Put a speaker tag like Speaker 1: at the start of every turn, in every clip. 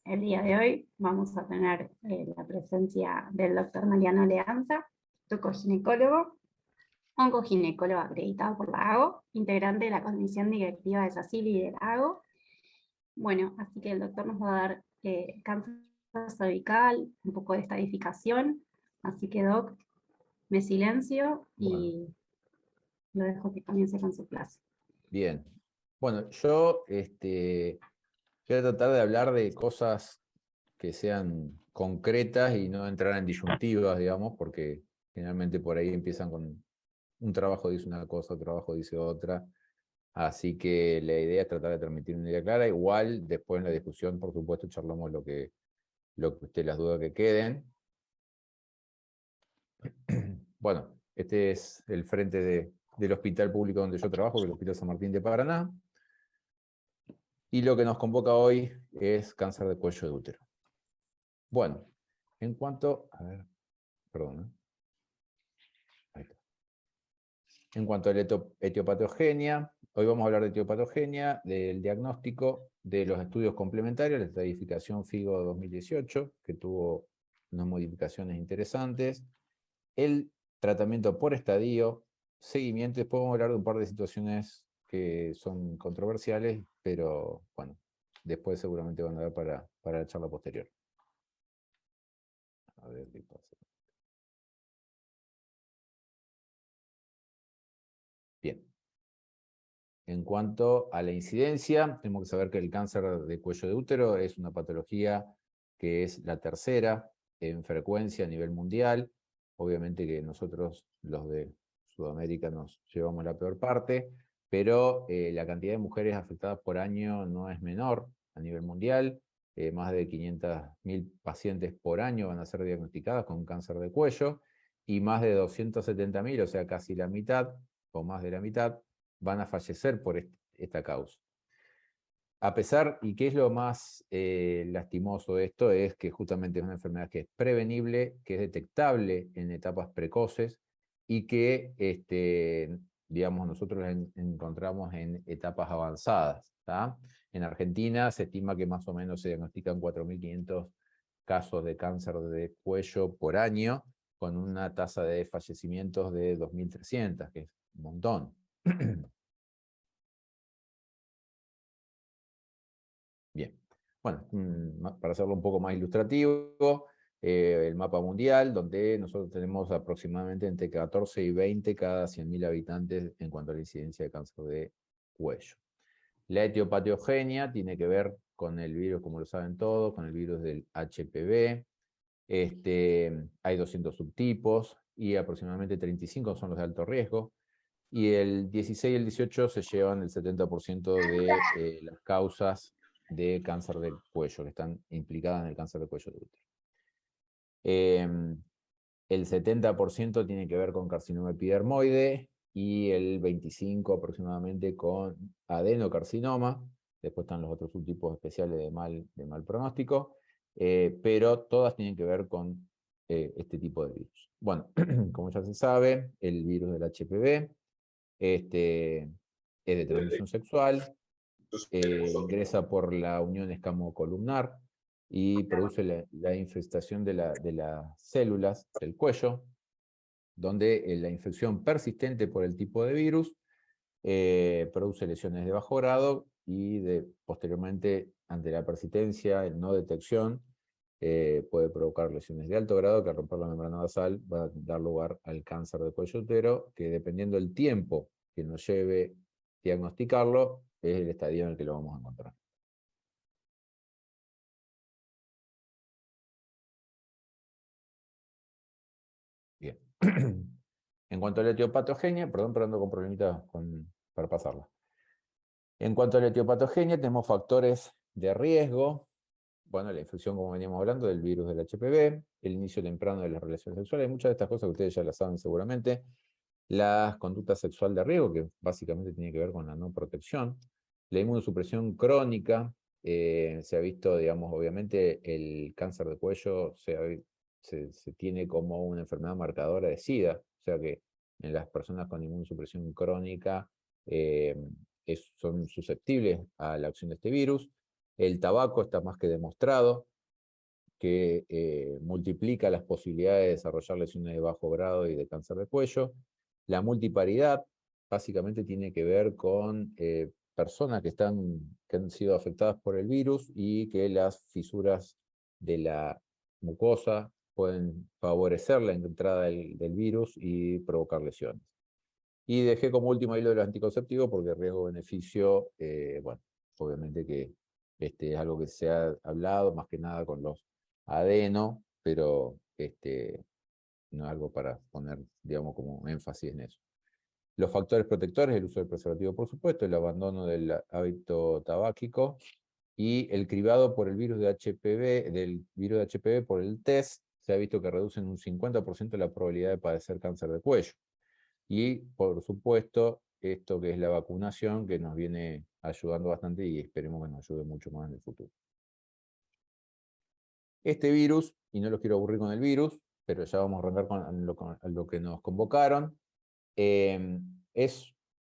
Speaker 1: El día de hoy vamos a tener la presencia del doctor Mariano Leanza, tocoginecólogo, oncoginecólogo acreditado por la AGO, integrante de la comisión directiva de SACIL y de la AGO. Bueno, así que el doctor nos va a dar cáncer cervical, un poco de estadificación, así que doc, me silencio
Speaker 2: Bueno,
Speaker 1: y lo dejo que comience con su clase.
Speaker 2: bien. Bueno, yo voy a tratar de hablar de cosas que sean concretas y no entrar en disyuntivas, digamos, porque generalmente por ahí empiezan con un trabajo dice una cosa, otro trabajo dice otra. Así que la idea es tratar de transmitir una idea clara. Igual, después en la discusión, por supuesto, charlamos las dudas que queden. Bueno, este es el frente del hospital público donde yo trabajo, que es el Hospital San Martín de Paraná. Y lo que nos convoca hoy es cáncer de cuello de útero. Bueno, en cuanto... A ver, perdón. Ahí está. En cuanto a la etiopatogenia, hoy vamos a hablar de etiopatogenia, del diagnóstico, de los estudios complementarios, la estadificación FIGO 2018, que tuvo unas modificaciones interesantes, el tratamiento por estadio, seguimiento, después vamos a hablar de un par de situaciones que son controversiales, pero bueno, después seguramente van a dar para la charla posterior. A ver qué pasa. Bien. En cuanto a la incidencia, tenemos que saber que el cáncer de cuello de útero es una patología que es la tercera en frecuencia a nivel mundial. Obviamente que nosotros, los de Sudamérica, nos llevamos la peor parte, pero la cantidad de mujeres afectadas por año no es menor a nivel mundial. Más de 500.000 pacientes por año van a ser diagnosticadas con cáncer de cuello y más de 270.000, o sea, casi la mitad o más de la mitad, van a fallecer por esta causa. A pesar, y qué es lo más lastimoso de esto, es que justamente es una enfermedad que es prevenible, que es detectable en etapas precoces y que, digamos, nosotros la encontramos en etapas avanzadas. ¿tá? En Argentina se estima que más o menos se diagnostican 4.500 casos de cáncer de cuello por año, con una tasa de fallecimientos de 2.300, que es un montón. Bien, bueno, para hacerlo un poco más ilustrativo, el mapa mundial, donde nosotros tenemos aproximadamente entre 14 y 20 cada 100.000 habitantes en cuanto a la incidencia de cáncer de cuello. La etiopatogenia tiene que ver con el virus, como lo saben todos, con el virus del HPV. Hay 200 subtipos y aproximadamente 35 son los de alto riesgo. Y el 16 y el 18 se llevan el 70% de las causas de cáncer del cuello, que están implicadas en el cáncer del cuello de útero. El 70% tiene que ver con carcinoma epidermoide y el 25% aproximadamente con adenocarcinoma. Después están los otros subtipos especiales de mal pronóstico, pero todas tienen que ver con este tipo de virus. Bueno, como ya se sabe, el virus del HPV es de transmisión sexual, ingresa por la unión escamocolumnar y produce la infestación de las células del cuello, donde la infección persistente por el tipo de virus produce lesiones de bajo grado y posteriormente, ante la persistencia, no detección, puede provocar lesiones de alto grado que al romper la membrana basal va a dar lugar al cáncer de cuello útero, que dependiendo del tiempo que nos lleve diagnosticarlo, es el estadio en el que lo vamos a encontrar. Bien. En cuanto a la etiopatogenia, perdón, pero ando con problemitas para pasarla. En cuanto a la etiopatogenia, tenemos factores de riesgo. Bueno, la infección, como veníamos hablando, del virus del HPV, el inicio temprano de las relaciones sexuales, muchas de estas cosas que ustedes ya las saben seguramente. La conducta sexual de riesgo, que básicamente tiene que ver con la no protección. La inmunosupresión crónica, se ha visto, digamos, obviamente el cáncer de cuello se tiene como una enfermedad marcadora de SIDA, o sea que en las personas con inmunosupresión crónica son susceptibles a la acción de este virus. El tabaco está más que demostrado que multiplica las posibilidades de desarrollar lesiones de bajo grado y de cáncer de cuello. La multiparidad básicamente tiene que ver con personas que han sido afectadas por el virus y que las fisuras de la mucosa pueden favorecer la entrada del virus y provocar lesiones. Y dejé como último hilo de los anticonceptivos porque el riesgo-beneficio, bueno, obviamente que es algo que se ha hablado más que nada con los adeno, pero no es algo para poner, digamos, como énfasis en eso. Los factores protectores, el uso del preservativo, por supuesto, el abandono del hábito tabáquico y el cribado por el virus de HPV, del virus de HPV por el test, se ha visto que reducen un 50% la probabilidad de padecer cáncer de cuello. Y, por supuesto, esto que es la vacunación, que nos viene ayudando bastante y esperemos que nos ayude mucho más en el futuro. Este virus, y no los quiero aburrir con el virus, pero ya vamos a arrancar con lo que nos convocaron, es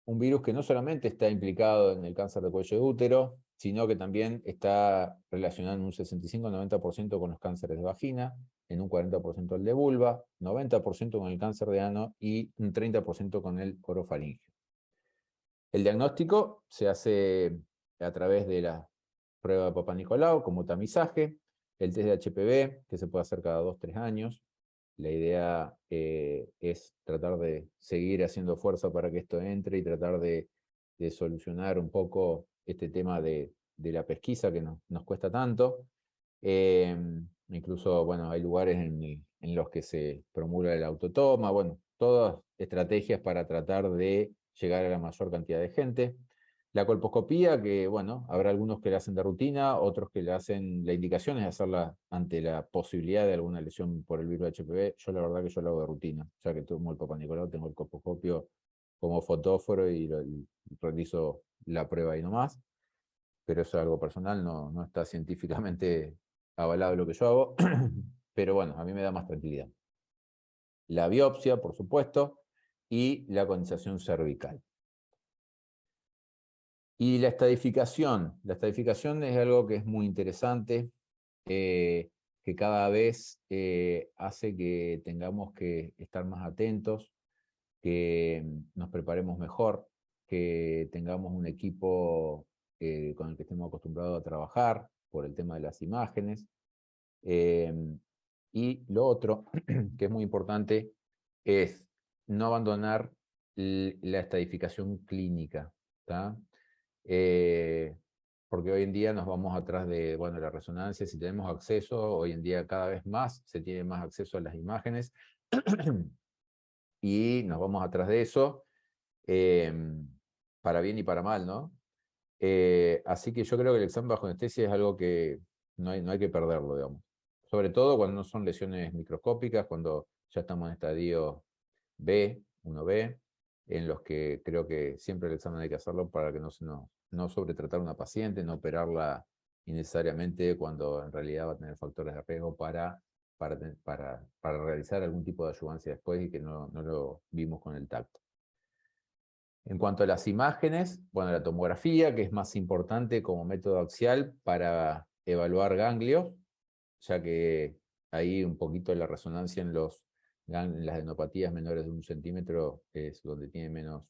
Speaker 2: un virus que no solamente está implicado en el cáncer de cuello de útero, sino que también está relacionado en un 65-90% con los cánceres de vagina, en un 40% el de vulva, 90% con el cáncer de ano y un 30% con el orofaringio. El diagnóstico se hace a través de la prueba de Papá Nicolau como tamizaje, el test de HPV, que se puede hacer cada 2-3 años. La idea es tratar de seguir haciendo fuerza para que esto entre y tratar de solucionar un poco este tema de la pesquisa que nos cuesta tanto. Incluso, bueno, hay lugares en los que se promulga el autotoma, bueno, todas estrategias para tratar de llegar a la mayor cantidad de gente. La colposcopía, que bueno, habrá algunos que la hacen de rutina, otros que la hacen, la indicación es hacerla ante la posibilidad de alguna lesión por el virus de HPV. Yo la verdad que yo lo hago de rutina, ya que tomo el Papá Nicolau, tengo el colposcopio como fotóforo y realizo la prueba ahí nomás, pero eso es algo personal, no está científicamente avalado lo que yo hago, pero bueno, a mí me da más tranquilidad. La biopsia, por supuesto, y la conización cervical. Y la estadificación es algo que es muy interesante, que cada vez hace que tengamos que estar más atentos, que nos preparemos mejor, que tengamos un equipo con el que estemos acostumbrados a trabajar por el tema de las imágenes. Y lo otro, que es muy importante, es no abandonar la estadificación clínica, ¿tá? Porque hoy en día nos vamos atrás de, bueno, la resonancia, si tenemos acceso, hoy en día cada vez más se tiene más acceso a las imágenes, y nos vamos atrás de eso, para bien y para mal, ¿no? Así que yo creo que el examen bajo anestesia es algo que no hay que perderlo, digamos. Sobre todo cuando no son lesiones microscópicas, cuando ya estamos en estadio B, 1B, en los que creo que siempre el examen hay que hacerlo para que no sobretratar a una paciente, no operarla innecesariamente cuando en realidad va a tener factores de riesgo para realizar algún tipo de adyuvancia después y que no lo vimos con el tacto. En cuanto a las imágenes, bueno, la tomografía, que es más importante como método axial para evaluar ganglios, ya que ahí un poquito la resonancia en las adenopatías menores de 1 centímetro es donde tiene menos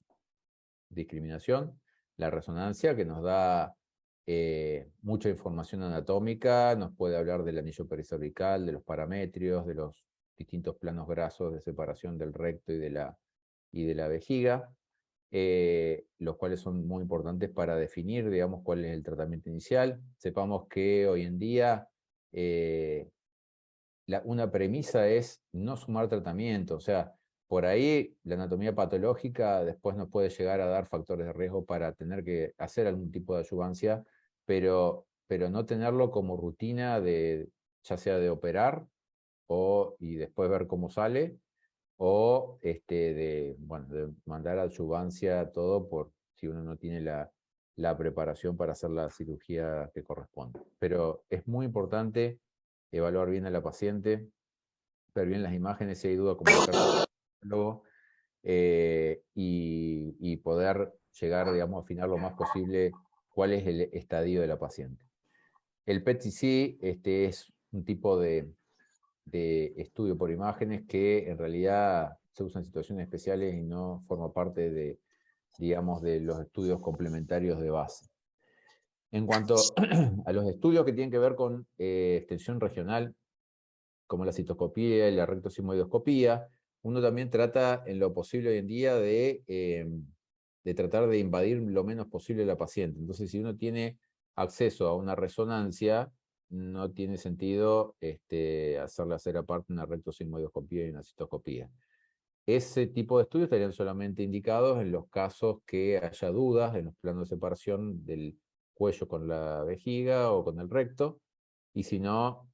Speaker 2: discriminación. La resonancia, que nos da mucha información anatómica, nos puede hablar del anillo pericervical, de los parametrios, de los distintos planos grasos de separación del recto y de la vejiga. Los cuales son muy importantes para definir, digamos, cuál es el tratamiento inicial. Sepamos que hoy en día una premisa es no sumar tratamiento, o sea, por ahí la anatomía patológica después nos puede llegar a dar factores de riesgo para tener que hacer algún tipo de adyuvancia, pero no tenerlo como rutina ya sea de operar y después ver cómo sale, o de mandar adyuvancia todo por si uno no tiene la preparación para hacer la cirugía que corresponde. Pero es muy importante evaluar bien a la paciente, ver bien las imágenes, si hay duda, comunicarse con el psicólogo, y poder llegar, digamos, a afinar lo más posible cuál es el estadio de la paciente. El PET-CT es un tipo de estudio por imágenes que en realidad se usa en situaciones especiales y no forma parte de, digamos, de los estudios complementarios de base. En cuanto a los estudios que tienen que ver con extensión regional, como la citoscopía y la rectosigmoidoscopía, uno también trata en lo posible hoy en día de tratar de invadir lo menos posible a la paciente. Entonces, si uno tiene acceso a una resonancia, no tiene sentido hacerle hacer aparte una rectosigmoidoscopía y una citoscopía. Ese tipo de estudios estarían solamente indicados en los casos que haya dudas en los planos de separación del cuello con la vejiga o con el recto, y si no,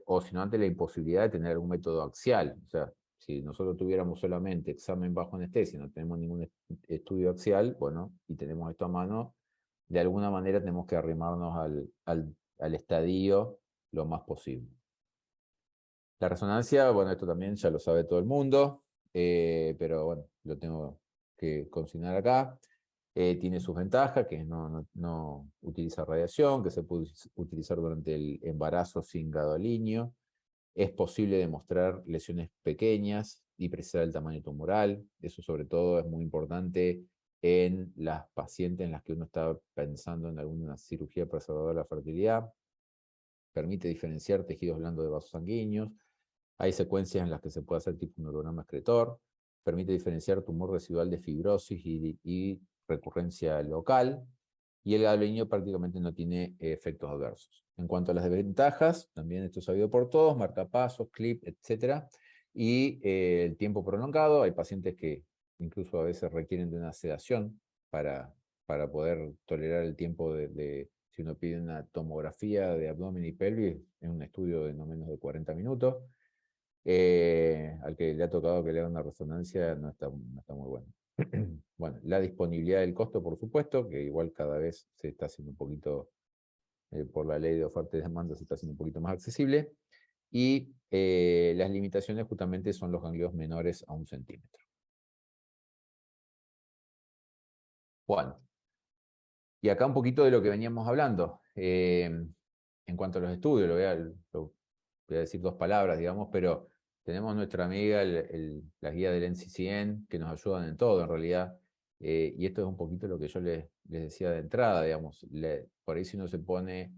Speaker 2: o si no ante la imposibilidad de tener algún método axial. O sea, si nosotros tuviéramos solamente examen bajo anestesia, no tenemos ningún estudio axial, bueno, y tenemos esto a mano, de alguna manera tenemos que arrimarnos al estadio lo más posible. La resonancia, bueno, esto también ya lo sabe todo el mundo, pero bueno, lo tengo que consignar acá. Tiene sus ventajas, que no utiliza radiación, que se puede utilizar durante el embarazo sin gadolinio. Es posible demostrar lesiones pequeñas y precisar el tamaño tumoral. Eso sobre todo es muy importante en las pacientes en las que uno está pensando en alguna cirugía preservadora de la fertilidad. Permite diferenciar tejidos blandos de vasos sanguíneos. Hay secuencias en las que se puede hacer tipo neurograma excretor. Permite diferenciar tumor residual de fibrosis y recurrencia local. Y el gadolinio prácticamente no tiene efectos adversos. En cuanto a las desventajas, también esto es sabido por todos, marcapasos, clip, etc. Y el tiempo prolongado. Hay pacientes que incluso a veces requieren de una sedación para poder tolerar el tiempo si uno pide una tomografía de abdomen y pelvis, en un estudio de no menos de 40 minutos. Al que le ha tocado que le haga una resonancia no está muy bueno. Bueno, la disponibilidad del costo, por supuesto, que igual cada vez se está haciendo un poquito, por la ley de oferta y demanda, se está haciendo un poquito más accesible. Y las limitaciones justamente son los ganglios menores a 1 centímetro. Bueno, y acá un poquito de lo que veníamos hablando. En cuanto a los estudios, voy a decir 2 palabras, digamos, pero tenemos nuestra amiga, la guía del NCCN, que nos ayudan en todo, en realidad. Y esto es un poquito lo que yo les decía de entrada, digamos. Por ahí si uno se pone,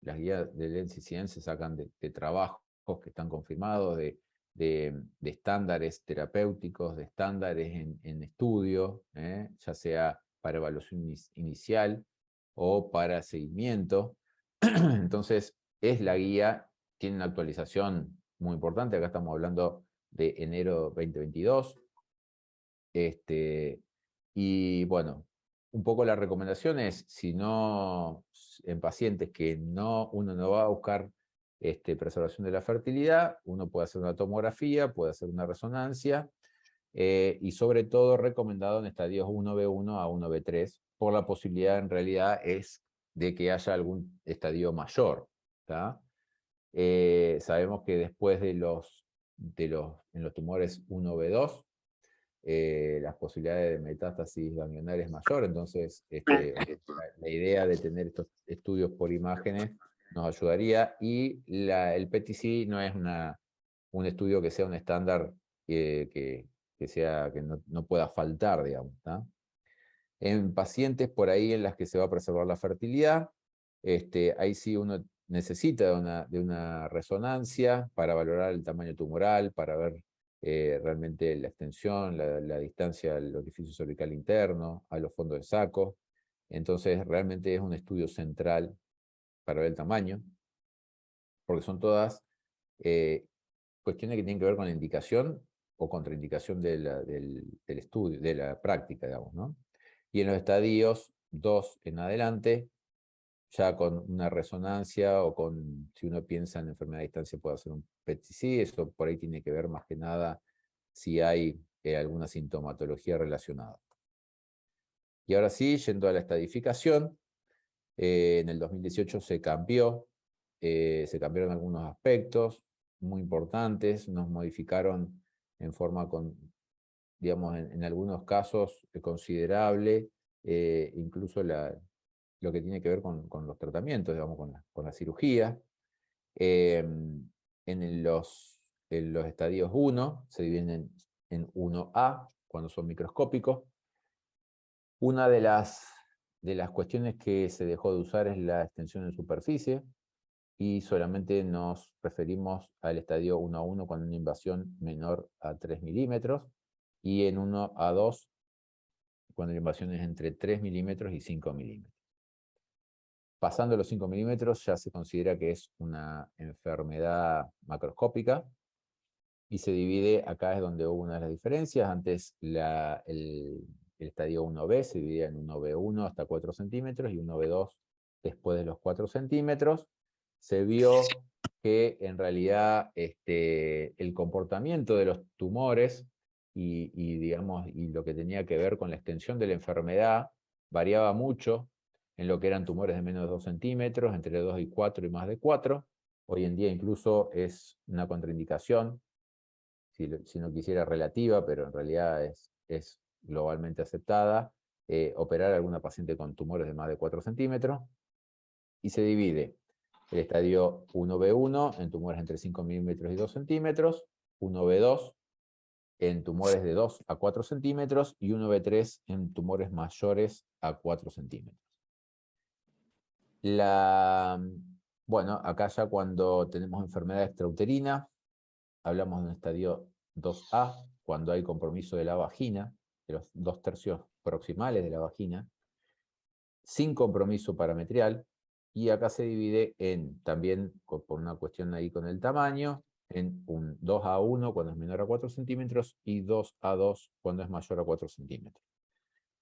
Speaker 2: las guías del NCCN se sacan de trabajos que están confirmados, de estándares terapéuticos, de estándares en estudio, ya sea para evaluación inicial o para seguimiento. Entonces, es la guía, tiene una actualización muy importante, acá estamos hablando de enero 2022. Y bueno, un poco la recomendación es, si no, en pacientes que uno no va a buscar preservación de la fertilidad, uno puede hacer una tomografía, puede hacer una resonancia, y sobre todo recomendado en estadios 1B1 a 1B3, por la posibilidad en realidad es de que haya algún estadio mayor. Sabemos que después en los tumores 1B2, las posibilidades de metástasis ganglionar es mayor, entonces la idea de tener estos estudios por imágenes nos ayudaría, y el PET-CT no es un estudio que sea un estándar que no pueda faltar, digamos. En pacientes por ahí en las que se va a preservar la fertilidad, ahí sí uno necesita de una resonancia para valorar el tamaño tumoral, para ver realmente la extensión, la distancia al orificio cervical interno, a los fondos de saco. Entonces realmente es un estudio central para ver el tamaño, porque son todas cuestiones que tienen que ver con la indicación o contraindicación del estudio, de la práctica, digamos, ¿no? Y en los estadios 2 en adelante, ya con una resonancia o si uno piensa en enfermedad a distancia, puede hacer un PET-CT. Eso por ahí tiene que ver más que nada si hay alguna sintomatología relacionada. Y ahora sí, yendo a la estadificación, en el 2018 se cambiaron algunos aspectos muy importantes, nos modificaron en forma, digamos, en algunos casos considerable, incluso lo que tiene que ver con los tratamientos, digamos, con la cirugía. En los estadios 1 se dividen en 1A, cuando son microscópicos. Una de las cuestiones que se dejó de usar es la extensión en superficie, y solamente nos referimos al estadio 1A1 cuando hay una invasión menor a 3 milímetros, y en 1A2 cuando la invasión es entre 3 milímetros y 5 milímetros. Pasando los 5 milímetros ya se considera que es una enfermedad macroscópica, y se divide, acá es donde hubo una de las diferencias. Antes el estadio 1B se dividía en 1B1 hasta 4 centímetros y 1B2 después de los 4 centímetros. Se vio que en realidad el comportamiento de los tumores digamos, y lo que tenía que ver con la extensión de la enfermedad variaba mucho en lo que eran tumores de menos de 2 centímetros, entre 2 y 4 y más de 4. Hoy en día incluso es una contraindicación, si no quisiera relativa, pero en realidad es globalmente aceptada, operar a alguna paciente con tumores de más de 4 centímetros, y se divide el estadio 1B1 en tumores entre 5 milímetros y 2 centímetros, 1B2 en tumores de 2 a 4 centímetros y 1B3 en tumores mayores a 4 centímetros. Bueno, acá ya cuando tenemos enfermedad extrauterina, hablamos de un estadio 2A, cuando hay compromiso de la vagina, de los 2/3 proximales de la vagina, sin compromiso parametrial, y acá se divide también por una cuestión ahí con el tamaño, en un 2A1 cuando es menor a 4 centímetros y 2A2 cuando es mayor a 4 centímetros.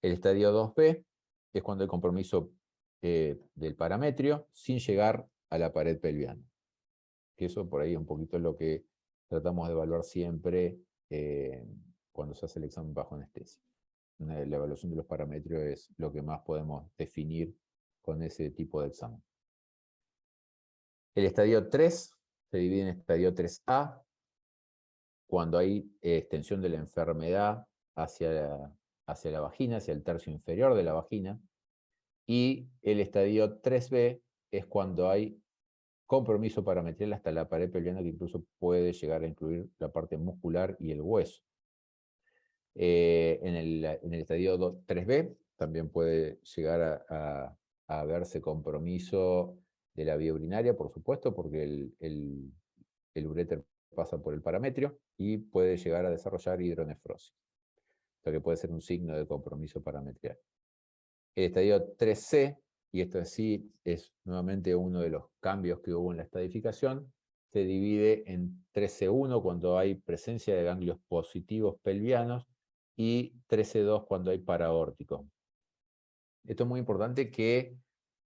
Speaker 2: El estadio 2B es cuando hay compromiso del parametrio sin llegar a la pared pelviana. Que eso por ahí es un poquito lo que tratamos de evaluar siempre cuando se hace el examen bajo anestesia. La evaluación de los parámetros es lo que más podemos definir con ese tipo de examen. El estadio 3 se divide en estadio 3A, cuando hay extensión de la enfermedad hacia la vagina, hacia el tercio inferior de la vagina, y el estadio 3B es cuando hay compromiso parametrial hasta la pared pelviana, que incluso puede llegar a incluir la parte muscular y el hueso. En el estadio 3B también puede llegar a verse compromiso de la vía urinaria, por supuesto, porque el uréter pasa por el parametrio y puede llegar a desarrollar hidronefrosis, lo que puede ser un signo de compromiso parametrial. El estadio 3C, y esto sí es nuevamente uno de los cambios que hubo en la estadificación, se divide en 3C1 cuando hay presencia de ganglios positivos pelvianos y 3C2 cuando hay paraórticos. Esto es muy importante, que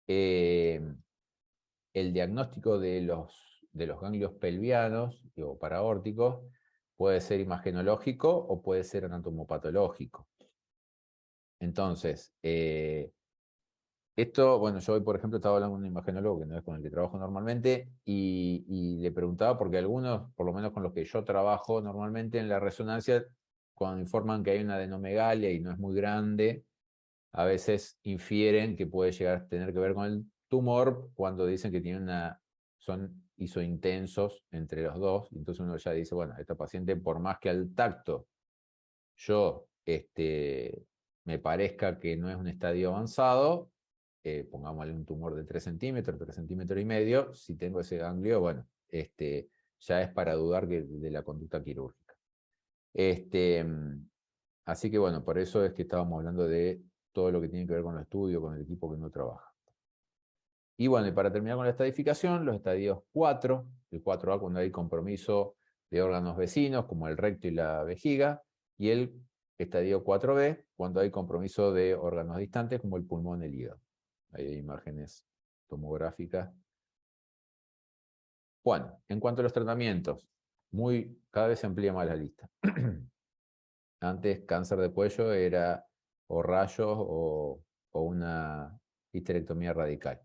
Speaker 2: el diagnóstico de los ganglios pelvianos o paraórticos puede ser imagenológico o puede ser anatomopatológico. Entonces, esto, bueno, yo hoy, por ejemplo, estaba hablando con un imagenólogo que no es con el que trabajo normalmente, y le preguntaba, porque algunos, por lo menos con los que yo trabajo normalmente en la resonancia, cuando informan que hay una adenomegalia y no es muy grande, a veces infieren que puede llegar a tener que ver con el tumor cuando dicen que son isointensos entre los dos. Entonces uno ya dice, bueno, esta paciente, por más que al tacto yo me parezca que no es un estadio avanzado, pongámosle un tumor de 3 centímetros, 3 centímetros y medio, si tengo ese ganglio, bueno, ya es para dudar de la conducta quirúrgica. Así que bueno, por eso es que estábamos hablando de todo lo que tiene que ver con el estudio, con el equipo que uno trabaja. Y bueno, y para terminar con la estadificación, los estadios 4, el 4A cuando hay compromiso de órganos vecinos, como el recto y la vejiga, y el estadio 4B cuando hay compromiso de órganos distantes, como el pulmón y el hígado. Ahí hay imágenes tomográficas. Bueno, en cuanto a los tratamientos, cada vez se amplía más la lista. Antes, cáncer de cuello era o rayos o una histerectomía radical.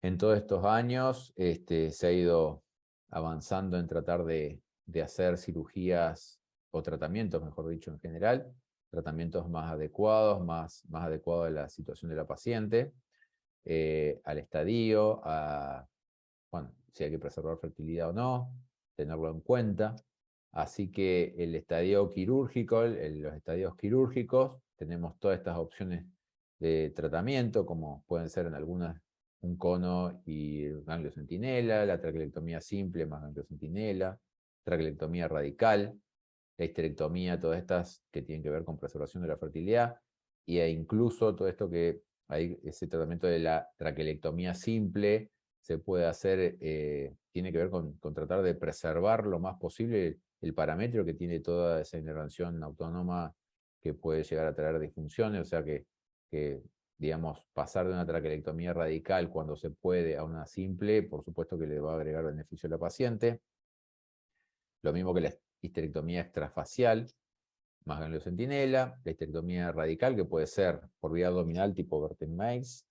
Speaker 2: En todos estos años se ha ido avanzando en tratar de hacer cirugías o tratamientos, mejor dicho, en general, tratamientos más adecuados, más adecuados a la situación de la paciente, al estadio, bueno, si hay que preservar fertilidad o no, tenerlo en cuenta. Así que el estadio quirúrgico, los estadios quirúrgicos, tenemos todas estas opciones de tratamiento, como pueden ser en algunas un cono y ganglio centinela, la traquelectomía simple más ganglio centinela, traquelectomía radical, la histerectomía, todas estas que tienen que ver con preservación de la fertilidad, e incluso todo esto que hay, ese tratamiento de la traquelectomía simple, se puede hacer, tiene que ver con tratar de preservar lo más posible el parámetro que tiene toda esa intervención autónoma que puede llegar a traer disfunciones, o sea que digamos, pasar de una traquelectomía radical cuando se puede a una simple, por supuesto que le va a agregar beneficio a la paciente. Lo mismo que la histerectomía extrafacial, más ganglio centinela, la histerectomía radical, que puede ser por vía abdominal tipo Vertem-Mace,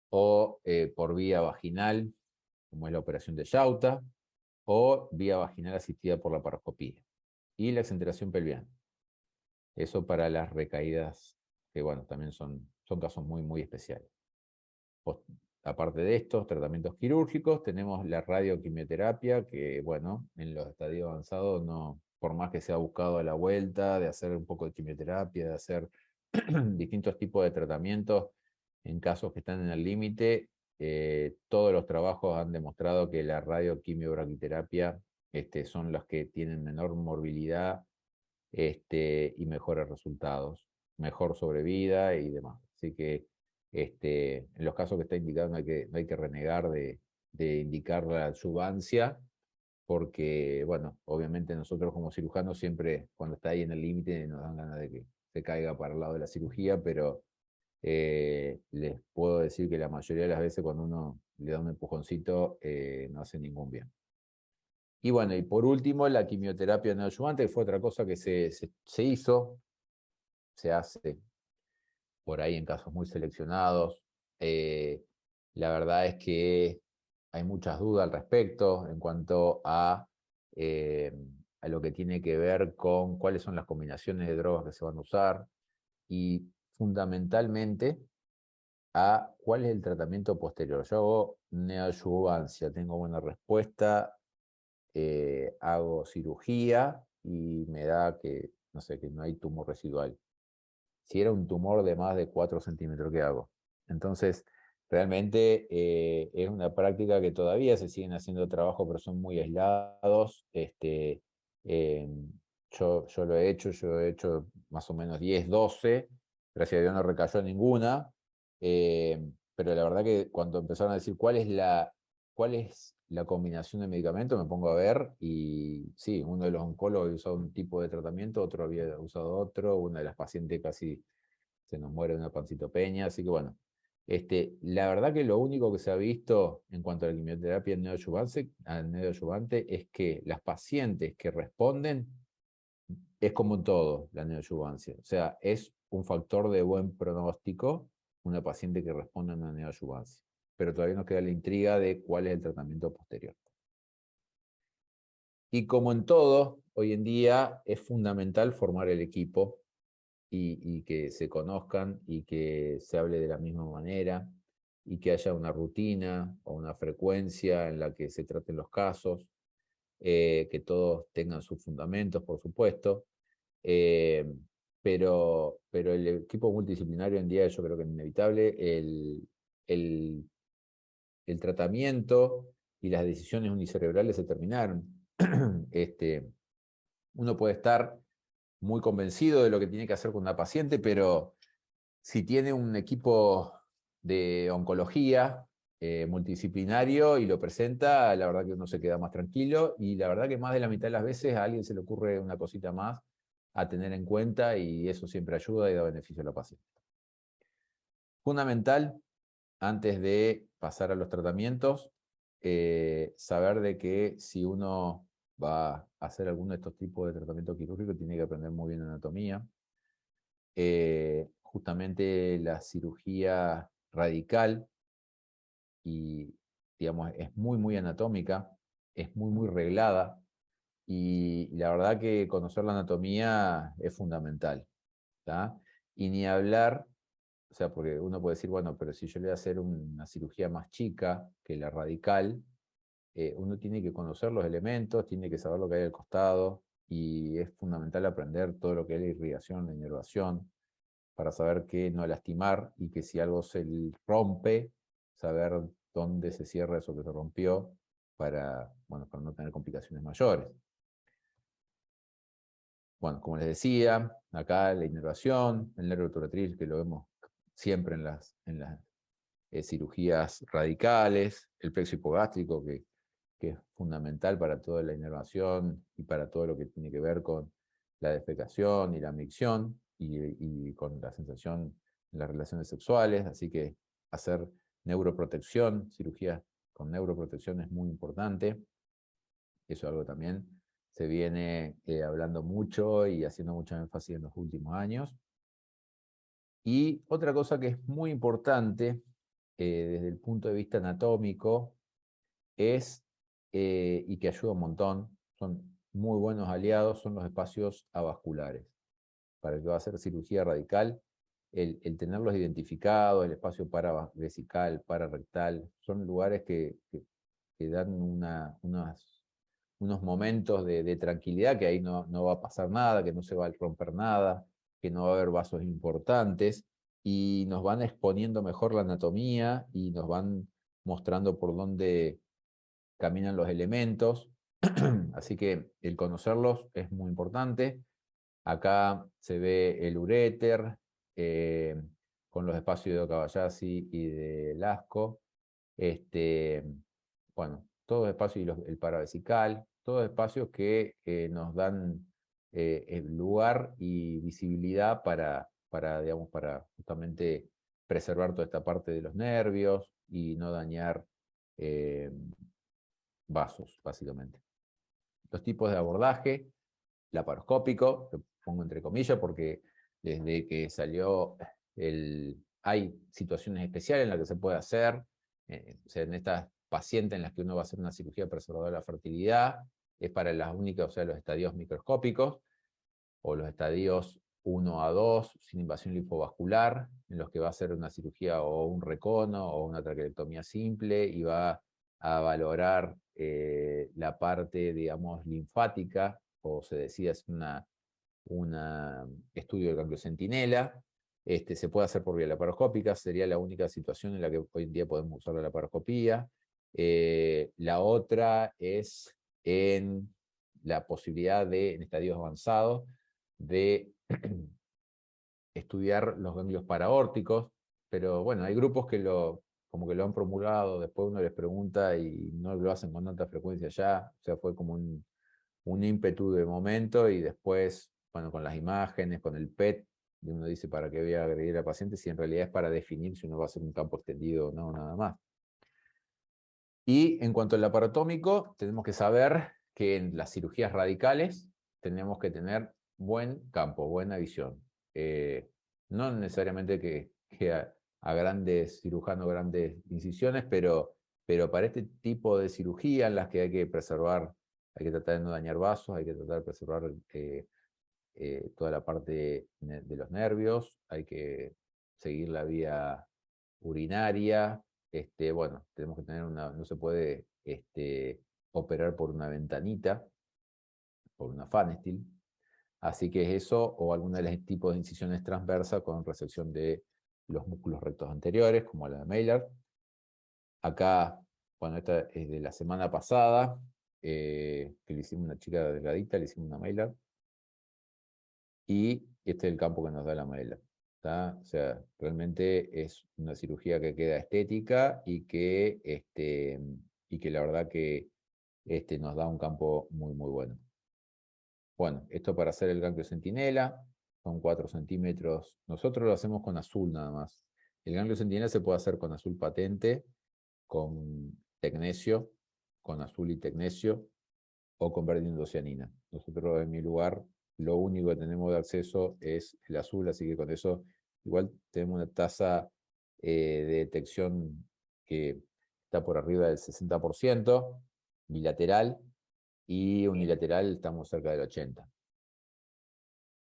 Speaker 2: o por vía vaginal, como es la operación de Yauta, o vía vaginal asistida por la paroscopía. Y la exenteración pelviana. Eso para las recaídas, que bueno, también son casos muy especiales. Aparte de estos tratamientos quirúrgicos, tenemos la radioquimioterapia, que bueno, en los estadios avanzados, no, por más que se ha buscado a la vuelta de hacer un poco de quimioterapia, de hacer distintos tipos de tratamientos, en casos que están en el límite, todos los trabajos han demostrado que la radioquimiobraquiterapia son los que tienen menor morbilidad y mejores resultados, mejor sobrevida y demás. Así que en los casos que está indicado no hay que renegar de indicar la adyuvancia, porque, bueno, obviamente nosotros como cirujanos siempre cuando está ahí en el límite nos dan ganas de que se caiga para el lado de la cirugía, pero les puedo decir que la mayoría de las veces cuando uno le da un empujoncito no hace ningún bien. Y bueno, y por último, la quimioterapia neoadyuvante, que fue otra cosa que se hizo, se hace por ahí en casos muy seleccionados. La verdad es que hay muchas dudas al respecto en cuanto a lo que tiene que ver con cuáles son las combinaciones de drogas que se van a usar y fundamentalmente a cuál es el tratamiento posterior. Yo hago neoadyuvancia, tengo buena respuesta, hago cirugía y me da que, no sé, que no hay tumor residual. Si era un tumor de más de 4 centímetros, ¿qué hago? Entonces, realmente es una práctica que todavía se siguen haciendo trabajo, pero son muy aislados. Eh, yo lo he hecho, yo he hecho más o menos 10, 12, gracias a Dios no recayó ninguna, pero la verdad que cuando empezaron a decir cuál es la combinación de medicamentos, me pongo a ver y sí, uno de los oncólogos había usado un tipo de tratamiento, otro había usado otro, una de las pacientes casi se nos muere de una pancitopeña, así que bueno, la verdad que lo único que se ha visto en cuanto a la quimioterapia neoadyuvante es que las pacientes que responden es como en todo la neoadyuvancia, o sea, es un factor de buen pronóstico una paciente que responde a una neoadyuvancia, pero todavía nos queda la intriga de cuál es el tratamiento posterior. Y como en todo, hoy en día es fundamental formar el equipo y que se conozcan y que se hable de la misma manera y que haya una rutina o una frecuencia en la que se traten los casos, que todos tengan sus fundamentos, por supuesto, eh, pero el equipo multidisciplinario en día yo creo que es inevitable, el, el tratamiento y las decisiones unicerebrales se terminaron. Uno puede estar muy convencido de lo que tiene que hacer con una paciente, pero si tiene un equipo de oncología multidisciplinario y lo presenta, la verdad que uno se queda más tranquilo y la verdad que más de la mitad de las veces a alguien se le ocurre una cosita más a tener en cuenta y eso siempre ayuda y da beneficio a la paciente. Fundamental, antes de pasar a los tratamientos, saber de que si uno va a hacer alguno de estos tipos de tratamiento quirúrgico, tiene que aprender muy bien anatomía. Justamente la cirugía radical y, digamos, es muy anatómica, es muy reglada y la verdad que conocer la anatomía es fundamental. ¿tá? Y ni hablar, o sea, porque uno puede decir, bueno, pero si yo le voy a hacer una cirugía más chica que la radical, uno tiene que conocer los elementos, tiene que saber lo que hay al costado, y es fundamental aprender todo lo que es la irrigación, la inervación, para saber qué no lastimar, y que si algo se rompe, saber dónde se cierra eso que se rompió, para, bueno, para no tener complicaciones mayores. Bueno, como les decía, acá la inervación, el nervio rotatriz, que lo vemos siempre en las cirugías radicales, el plexo hipogástrico, que es fundamental para toda la inervación y para todo lo que tiene que ver con la defecación y la micción, y con la sensación en las relaciones sexuales. Así que hacer neuroprotección, cirugía con neuroprotección, es muy importante. Eso es algo también se viene hablando mucho y haciendo mucho énfasis en los últimos años. Y otra cosa que es muy importante desde el punto de vista anatómico es, y que ayuda un montón, son muy buenos aliados, son los espacios avasculares. Para el que va a hacer cirugía radical, el tenerlos identificados, el espacio paravesical, pararectal, son lugares que dan unos momentos de tranquilidad, que ahí no va a pasar nada, que no se va a romper nada, que no va a haber vasos importantes, y nos van exponiendo mejor la anatomía y nos van mostrando por dónde caminan los elementos. Así que el conocerlos es muy importante. Acá se ve el uréter, con los espacios de Okabayashi y de Lascaux. Bueno, todos espacios, y el paravesical, todos espacios que nos dan el lugar y visibilidad digamos, para justamente preservar toda esta parte de los nervios y no dañar vasos, básicamente. Los tipos de abordaje: laparoscópico, lo pongo entre comillas porque desde que salió hay situaciones especiales en las que se puede hacer, o sea, en estas pacientes en las que uno va a hacer una cirugía preservadora de la fertilidad, es para las únicas, o sea, los estadios microscópicos, o los estadios 1 a 2, sin invasión linfovascular, en los que va a hacer una cirugía o un recono o una traqueotomía simple, y va a valorar la parte, digamos, linfática, o se decía es un estudio del ganglio centinela. Se puede hacer por vía laparoscópica, sería la única situación en la que hoy en día podemos usar la laparoscopía. La otra es en la posibilidad de, en estadios avanzados, de estudiar los ganglios paraórticos, pero bueno, hay grupos que como que lo han promulgado, después uno les pregunta y no lo hacen con tanta frecuencia ya, o sea, fue como un ímpetu de momento, y después, bueno, con las imágenes, con el PET, y uno dice, ¿para qué voy a agredir al paciente si en realidad es para definir si uno va a hacer un campo extendido o no, nada más? Y en cuanto al laparotómico, tenemos que saber que en las cirugías radicales tenemos que tener buen campo, buena visión. No necesariamente que a grandes cirujanos, grandes incisiones, pero para este tipo de cirugía en las que hay que preservar, hay que tratar de no dañar vasos, hay que tratar de preservar toda la parte de los nervios, hay que seguir la vía urinaria. Bueno, tenemos que tener no se puede operar por una ventanita, por una Phanestil. Así que es eso, o algún de los tipos de incisiones transversas con resección de los músculos rectos anteriores, como la de Maillard. Acá, bueno, esta es de la semana pasada, que le hicimos una chica delgadita, le hicimos una Maillard. Y este es el campo que nos da la Maillard. O sea, realmente es una cirugía que queda estética, y que la verdad que nos da un campo muy, muy bueno. Bueno, esto para hacer el ganglio centinela, son 4 centímetros. Nosotros lo hacemos con azul nada más. El ganglio centinela se puede hacer con azul patente, con tecnesio, con azul y tecnesio, o con verde indocianina. Nosotros en mi lugar lo único que tenemos de acceso es el azul, así que con eso igual tenemos una tasa de detección que está por arriba del 60%, bilateral, y unilateral estamos cerca del 80%.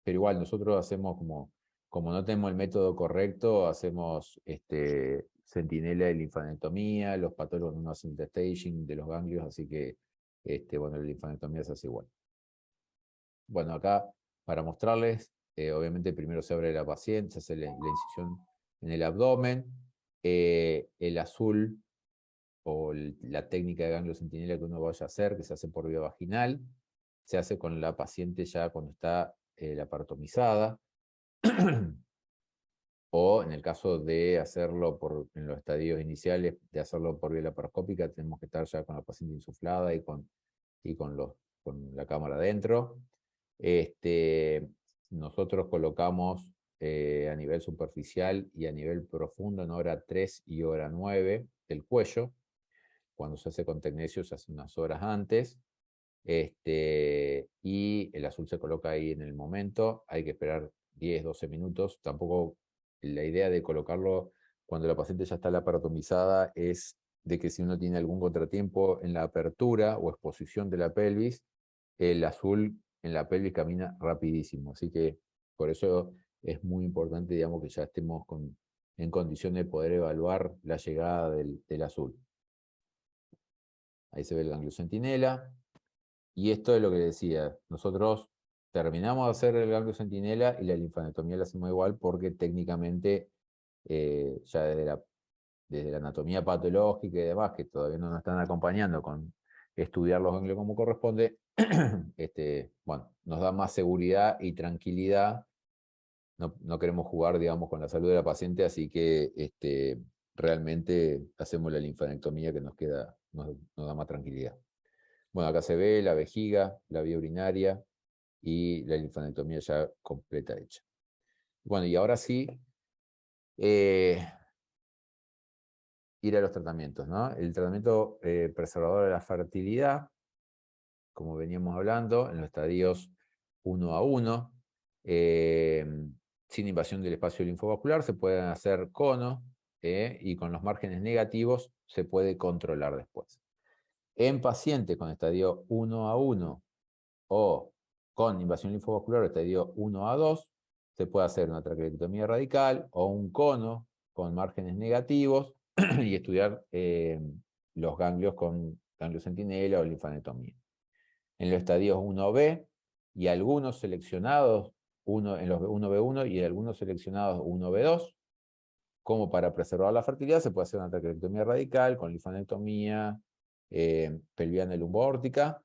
Speaker 2: Pero igual nosotros hacemos como como no tenemos el método correcto, hacemos centinela de linfanectomía, los patólogos no hacen el staging de los ganglios, así que bueno, la linfanectomía se hace igual. Bueno, acá para mostrarles, obviamente primero se abre la paciente, se hace la incisión en el abdomen, el azul o la técnica de ganglio centinela que uno vaya a hacer, que se hace por vía vaginal, se hace con la paciente ya cuando está laparotomizada, o en el caso de hacerlo en los estadios iniciales, de hacerlo por vía laparoscópica, tenemos que estar ya con la paciente insuflada y con la cámara adentro. Nosotros colocamos a nivel superficial y a nivel profundo en hora 3 y hora 9 el cuello. Cuando se hace con tecnecio se hace unas horas antes. Y el azul se coloca ahí en el momento. Hay que esperar 10, 12 minutos. Tampoco la idea de colocarlo cuando la paciente ya está laparotomizada es de que si uno tiene algún contratiempo en la apertura o exposición de la pelvis, el azul en la pelvis camina rapidísimo. Así que por eso es muy importante, digamos, que ya estemos en condiciones de poder evaluar la llegada del azul. Ahí se ve el ganglio centinela. Y esto es lo que decía. Nosotros terminamos de hacer el ganglio centinela y la linfanectomía la hacemos igual porque técnicamente ya desde la anatomía patológica y demás, que todavía no nos están acompañando con estudiar los ganglios como corresponde, bueno, nos da más seguridad y tranquilidad. No queremos jugar, digamos, con la salud de la paciente, así que realmente hacemos la linfanectomía que nos da más tranquilidad. Bueno, acá se ve la vejiga, la vía urinaria y la linfanectomía ya completa hecha. Bueno, y ahora sí, ir a los tratamientos, ¿no? El tratamiento preservador de la fertilidad, como veníamos hablando, en los estadios 1 a 1, sin invasión del espacio linfovascular, se pueden hacer conos y con los márgenes negativos se puede controlar después. En pacientes con estadio 1 a 1 o con invasión linfovascular estadio 1 a 2, se puede hacer una traqueotomía radical o un cono con márgenes negativos y estudiar los ganglios con ganglio centinela o linfanectomía. En los estadios 1B y algunos seleccionados, en los 1B1 y algunos seleccionados 1B2, como para preservar la fertilidad, se puede hacer una traqueotomía radical con linfanectomía pelviana y lumboórtica,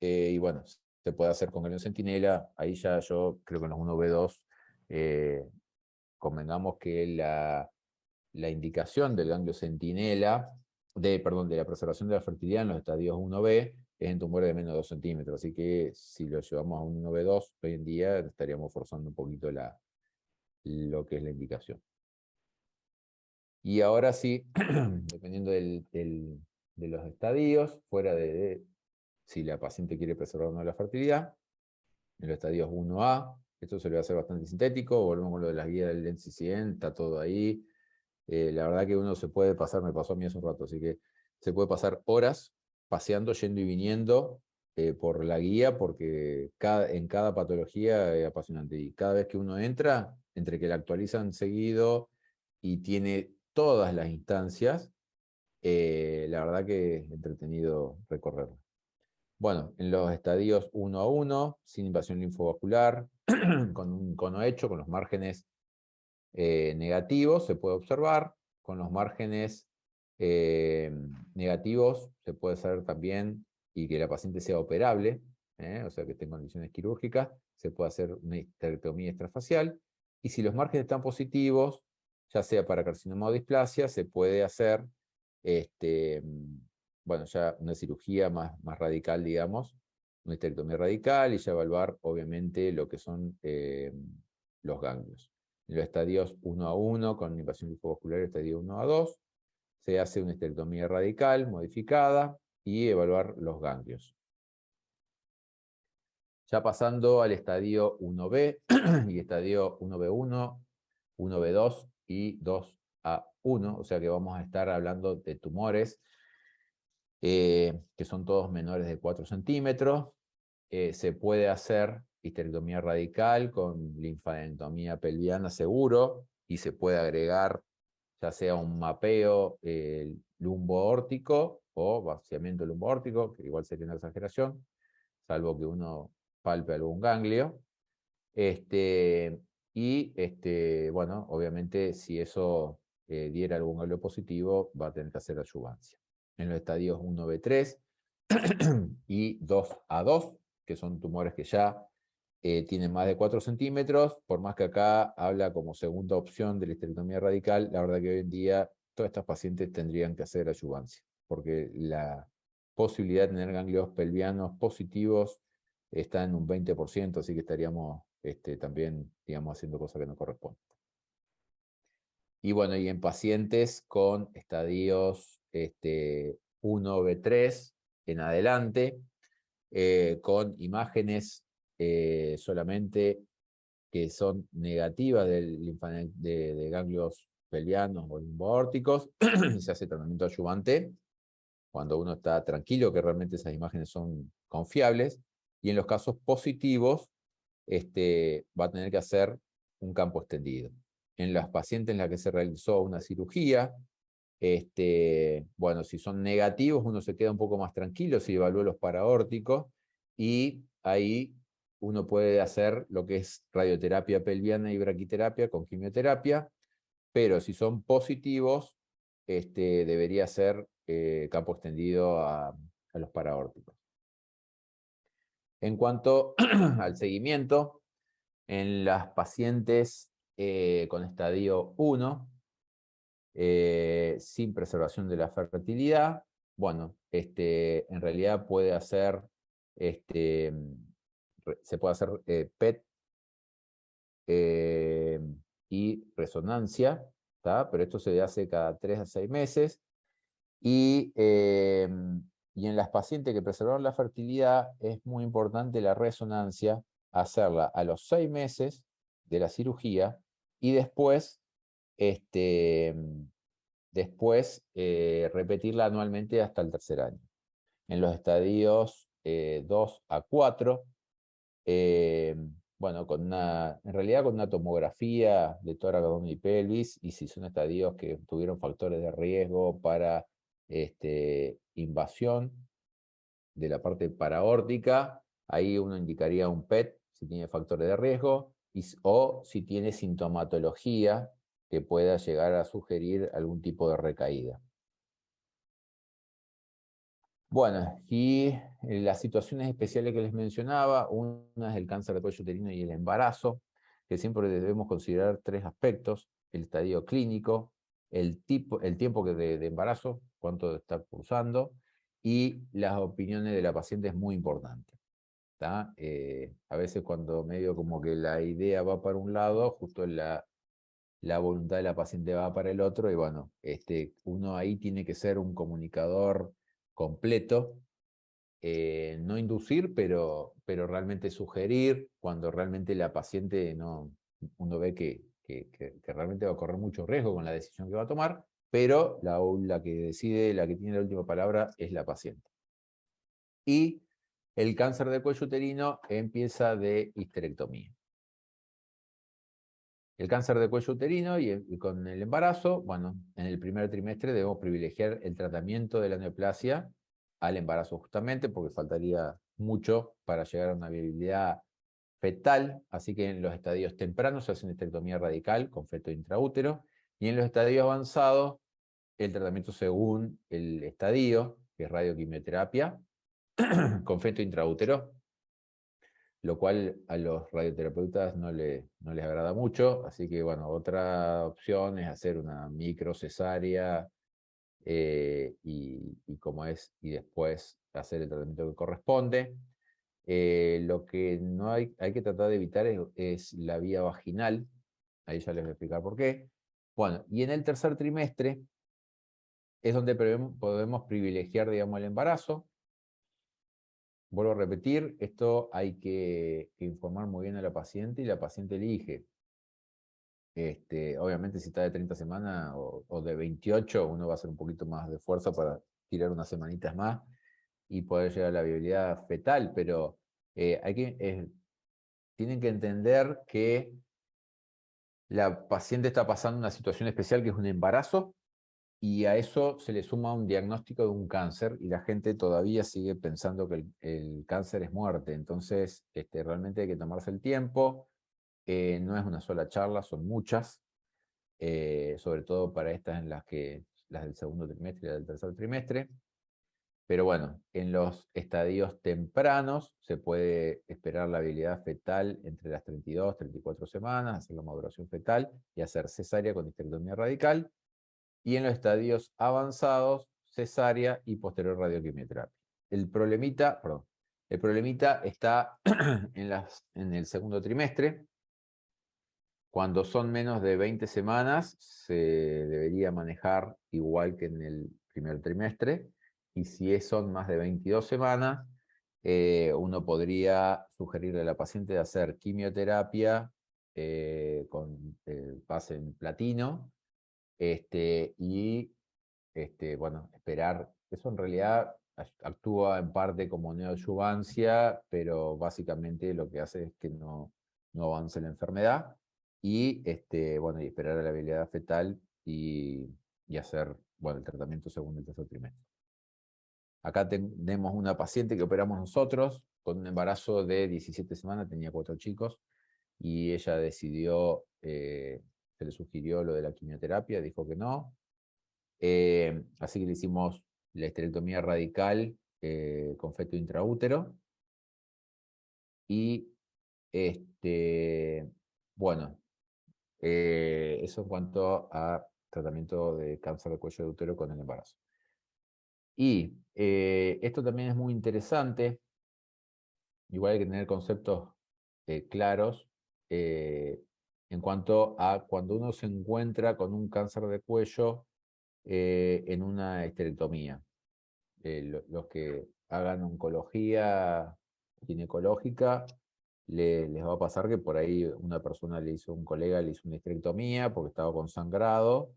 Speaker 2: y bueno, se puede hacer con ganglio centinela. Ahí ya yo creo que en los 1B2 convengamos que la indicación del ganglio centinela, de la preservación de la fertilidad en los estadios 1B es en tumores de menos de 2 centímetros, así que si lo llevamos a un 1B2 hoy en día estaríamos forzando un poquito lo que es la indicación. Y ahora sí, dependiendo de los estadios, fuera de si la paciente quiere preservar o no la fertilidad, en los estadios 1A, esto se le va a hacer bastante sintético, volvemos con lo de las guías del NCCN, está todo ahí. La verdad que uno se puede pasar, me pasó a mí hace un rato, así que se puede pasar horas paseando, yendo y viniendo por la guía, porque en cada patología es apasionante. Y cada vez que uno entra, entre que la actualizan seguido y tiene todas las instancias, la verdad que es entretenido recorrerlo. Bueno, en los estadios 1 a 1, sin invasión linfovascular, con un cono hecho, con los márgenes negativos, se puede observar. Con los márgenes negativos se puede saber también, y que la paciente sea operable, o sea que esté en condiciones quirúrgicas, se puede hacer una histerectomía extrafacial. Y si los márgenes están positivos, ya sea para carcinoma o displasia, se puede hacer bueno, ya una cirugía más radical, digamos, una histerectomía radical, y ya evaluar, obviamente, lo que son los ganglios. En los estadios 1 a 1, con invasión linfovascular, estadio 1 a 2, se hace una histerectomía radical modificada y evaluar los ganglios. Ya pasando al estadio 1B y estadio 1B1, 1B2 y 2A1, o sea que vamos a estar hablando de tumores que son todos menores de 4 centímetros. Se puede hacer histerectomía radical con linfadenectomía pelviana seguro, y se puede agregar ya sea un mapeo lumbo-órtico o vaciamiento lumbo-órtico, que igual sería una exageración, salvo que uno palpe algún ganglio. Bueno, obviamente si eso diera algún ganglio positivo, va a tener que hacer adyuvancia. En los estadios 1B3 y 2A2, que son tumores que ya tienen más de 4 centímetros, por más que acá habla como segunda opción de la histerectomía radical, la verdad que hoy en día todas estas pacientes tendrían que hacer adyuvancia, porque la posibilidad de tener ganglios pelvianos positivos está en un 20%, así que estaríamos también, digamos, haciendo cosas que no corresponden. Y bueno, y en pacientes con estadios 1B3 en adelante, con imágenes solamente que son negativas de ganglios pelvianos o lumboórticos, se hace tratamiento adyuvante cuando uno está tranquilo que realmente esas imágenes son confiables, y en los casos positivos va a tener que hacer un campo extendido. En las pacientes en las que se realizó una cirugía, bueno, si son negativos, uno se queda un poco más tranquilo si evalúa los paraórticos, y ahí uno puede hacer lo que es radioterapia pelviana y braquiterapia con quimioterapia, pero si son positivos, debería ser campo extendido a los paraórticos. En cuanto al seguimiento, en las pacientes con estadio 1, sin preservación de la fertilidad, bueno, en realidad puede hacer, se puede hacer PET y resonancia, ¿tá? Pero esto se hace cada 3 a 6 meses, y en las pacientes que preservaron la fertilidad es muy importante la resonancia, hacerla a los 6 meses de la cirugía, y después repetirla anualmente hasta el tercer año. En los estadios 2 a 4, bueno, en realidad con una tomografía de tórax, abdomen y pelvis, y si son estadios que tuvieron factores de riesgo para invasión de la parte paraórtica, ahí uno indicaría un PET si tiene factores de riesgo, o si tiene sintomatología que pueda llegar a sugerir algún tipo de recaída. Bueno, y las situaciones especiales que les mencionaba, una es el cáncer de cuello uterino y el embarazo, que siempre debemos considerar 3 aspectos: el estadio clínico, el tiempo de embarazo, cuánto está cursando, y las opiniones de la paciente es muy importante. A veces cuando medio como que la idea va para un lado, justo la voluntad de la paciente va para el otro, y bueno, uno ahí tiene que ser un comunicador completo, no inducir, pero realmente sugerir cuando realmente la paciente uno ve que realmente va a correr mucho riesgo con la decisión que va a tomar, pero la que decide, la que tiene la última palabra es la paciente. Y el cáncer de cuello uterino empieza de histerectomía. El cáncer de cuello uterino y con el embarazo, bueno, en el primer trimestre debemos privilegiar el tratamiento de la neoplasia al embarazo, justamente porque faltaría mucho para llegar a una viabilidad fetal, así que en los estadios tempranos se hace una histerectomía radical con feto intraútero, y en los estadios avanzados el tratamiento según el estadio, que es radioquimioterapia con feto intraútero, lo cual a los radioterapeutas no les agrada mucho, así que bueno, otra opción es hacer una microcesárea y después hacer el tratamiento que corresponde. Lo que no hay que tratar de evitar es la vía vaginal, ahí ya les voy a explicar por qué. Bueno, y en el tercer trimestre es donde podemos privilegiar, digamos, el embarazo. Vuelvo a repetir, esto hay que informar muy bien a la paciente, y la paciente elige. Obviamente si está de 30 semanas o de 28, uno va a hacer un poquito más de fuerza para tirar unas semanitas más y poder llegar a la viabilidad fetal, pero tienen que entender que la paciente está pasando una situación especial que es un embarazo, y a eso se le suma un diagnóstico de un cáncer, y la gente todavía sigue pensando que el cáncer es muerte. Entonces, realmente hay que tomarse el tiempo. No es una sola charla, son muchas, sobre todo para estas en las del segundo trimestre y las del tercer trimestre. Pero bueno, en los estadios tempranos se puede esperar la habilidad fetal entre las 32 y 34 semanas, hacer la maduración fetal y hacer cesárea con histerectomía radical. Y en los estadios avanzados, cesárea y posterior radioquimioterapia. El problemita está en el segundo trimestre. Cuando son menos de 20 semanas, se debería manejar igual que en el primer trimestre. Y si son más de 22 semanas, uno podría sugerirle a la paciente de hacer quimioterapia con base en platino, y bueno, esperar. Eso en realidad actúa en parte como neoadyuvancia, pero básicamente lo que hace es que no avance la enfermedad. Y bueno, y esperar a la habilidad fetal y hacer, bueno, el tratamiento según el tercer trimestre. Acá tenemos una paciente que operamos nosotros con un embarazo de 17 semanas, tenía 4 chicos, y ella decidió, se le sugirió lo de la quimioterapia, dijo que no. Así que le hicimos la histerectomía radical con feto intraútero. Y bueno, eso en cuanto a tratamiento de cáncer de cuello de útero con el embarazo. Y esto también es muy interesante. Igual hay que tener conceptos claros en cuanto a cuando uno se encuentra con un cáncer de cuello en una histerectomía. Los que hagan oncología ginecológica, les va a pasar que por ahí un colega le hizo una histerectomía porque estaba con sangrado,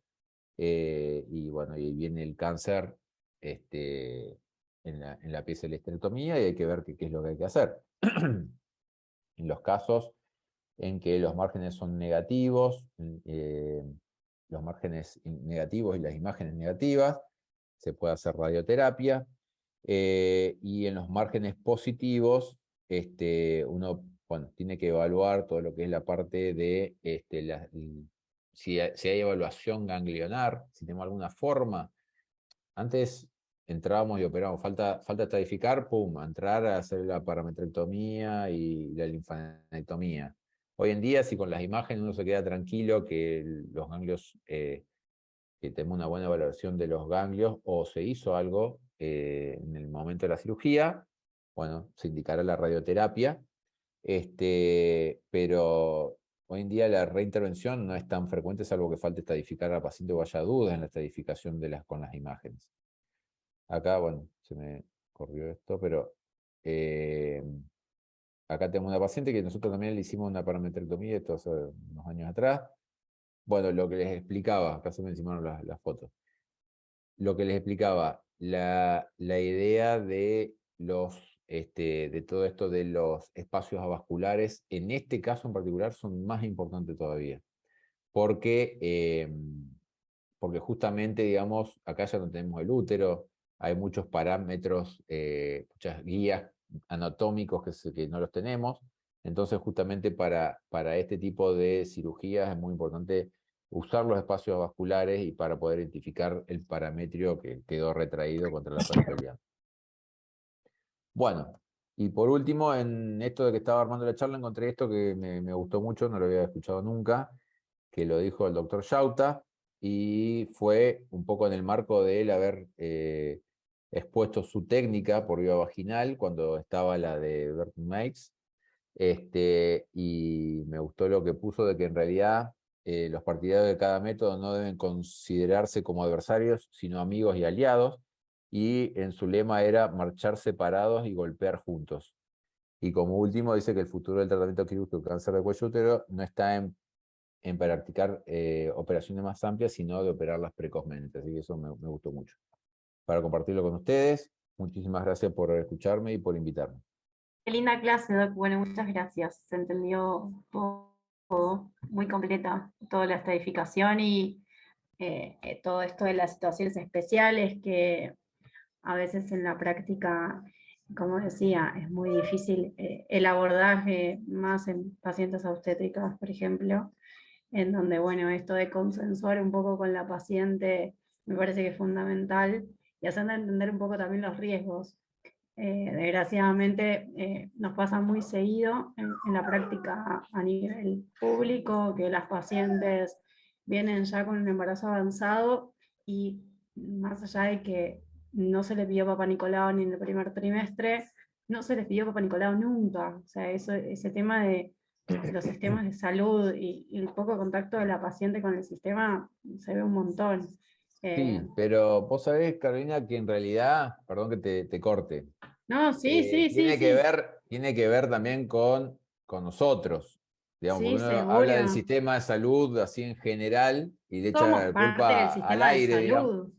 Speaker 2: y bueno, y viene el cáncer en la pieza de la histerectomía, y hay que ver qué es lo que hay que hacer. En los casos en que los márgenes son negativos, los márgenes negativos y las imágenes negativas, se puede hacer radioterapia. Y en los márgenes positivos, uno, bueno, tiene que evaluar todo lo que es la parte de si hay evaluación ganglionar, si tenemos alguna forma. Antes entrábamos y operábamos, falta estadificar, pum, a entrar a hacer la parametrectomía y la linfanectomía. Hoy en día, si con las imágenes uno se queda tranquilo que los ganglios, que tenemos una buena valoración de los ganglios, o se hizo algo en el momento de la cirugía, bueno, se indicará la radioterapia. Pero hoy en día la reintervención no es tan frecuente, salvo que falte estadificar al paciente o haya dudas en la estadificación con las imágenes. Acá, bueno, se me corrió esto, pero acá tenemos una paciente que nosotros también le hicimos una parametrectomía, esto hace unos años atrás. Bueno, lo que les explicaba, acá se me encimaron las fotos. Lo que les explicaba, la idea de de todo esto de los espacios avasculares, en este caso en particular, son más importantes todavía. Porque justamente, digamos, acá ya no tenemos el útero, hay muchos parámetros, muchas guías anatómicos que no los tenemos. Entonces, justamente para este tipo de cirugías es muy importante usar los espacios vasculares y para poder identificar el parametrio que quedó retraído contra la pared peleada. Bueno, y por último, en esto de que estaba armando la charla, encontré esto que me gustó mucho, no lo había escuchado nunca, que lo dijo el doctor Yauta, y fue un poco en el marco de él haber expuesto su técnica por vía vaginal cuando estaba la de Burton Makes. Y me gustó lo que puso de que en realidad los partidarios de cada método no deben considerarse como adversarios, sino amigos y aliados, y en su lema era marchar separados y golpear juntos. Y como último dice que el futuro del tratamiento quirúrgico de cáncer de cuello útero no está en practicar operaciones más amplias, sino de operarlas precozmente. Así que eso me gustó mucho. Para compartirlo con ustedes, muchísimas gracias por escucharme y por invitarme.
Speaker 1: Qué linda clase, Doc. Bueno, muchas gracias. Se entendió todo, muy completa, toda la estadificación y todo esto de las situaciones especiales que a veces en la práctica, como decía, es muy difícil el abordaje más en pacientes obstétricas, por ejemplo, en donde, bueno, esto de consensuar un poco con la paciente me parece que es fundamental y hacerle entender un poco también los riesgos. Desgraciadamente nos pasa muy seguido en la práctica a nivel público que las pacientes vienen ya con un embarazo avanzado y más allá de que no se les pidió Papá Nicolau ni en el primer trimestre, no se les pidió Papá Nicolau nunca. O sea, ese tema de los sistemas de salud y el poco contacto de la paciente con el sistema se ve un montón.
Speaker 2: Sí, pero vos sabés, Carolina, que en realidad, perdón que te corte,
Speaker 1: No, sí, sí, sí, sí.
Speaker 2: tiene que ver también con nosotros, digamos,
Speaker 1: Sí,
Speaker 2: porque uno habla del
Speaker 1: seguro.
Speaker 2: sistema de salud así en general y le echa
Speaker 1: Somos
Speaker 2: la
Speaker 1: parte del
Speaker 2: culpa
Speaker 1: sistema de salud.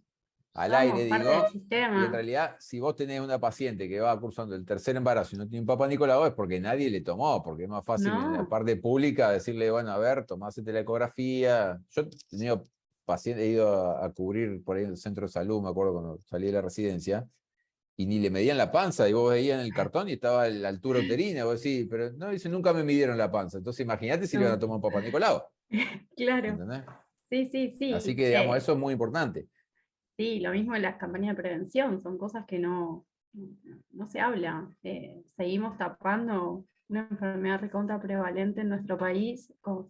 Speaker 2: al aire,
Speaker 1: Somos parte del
Speaker 2: digo, y en
Speaker 1: sistema.
Speaker 2: realidad, si vos tenés una paciente que va cursando el tercer embarazo y no tiene un Papá Nicolau, es porque nadie le tomó, porque es más fácil en la
Speaker 1: No,
Speaker 2: parte pública decirle, bueno, a ver, tomásete la ecografía. Yo he tenido pacientes, he ido a cubrir por ahí en el centro de salud, me acuerdo cuando salí de la residencia, y ni le medían la panza, y vos veías en el cartón y estaba a la altura uterina, y vos decís, pero no, dice, nunca me midieron la panza. Entonces imagínate si le van a
Speaker 1: no.
Speaker 2: tomar un Papá Nicolau,
Speaker 1: Claro.
Speaker 2: ¿entendés?
Speaker 1: Sí, sí,
Speaker 2: Así
Speaker 1: sí.
Speaker 2: que, digamos, eso es muy importante.
Speaker 1: Sí, lo mismo en las campañas de prevención. Son cosas que no se habla. Seguimos tapando una enfermedad recontra prevalente en nuestro país con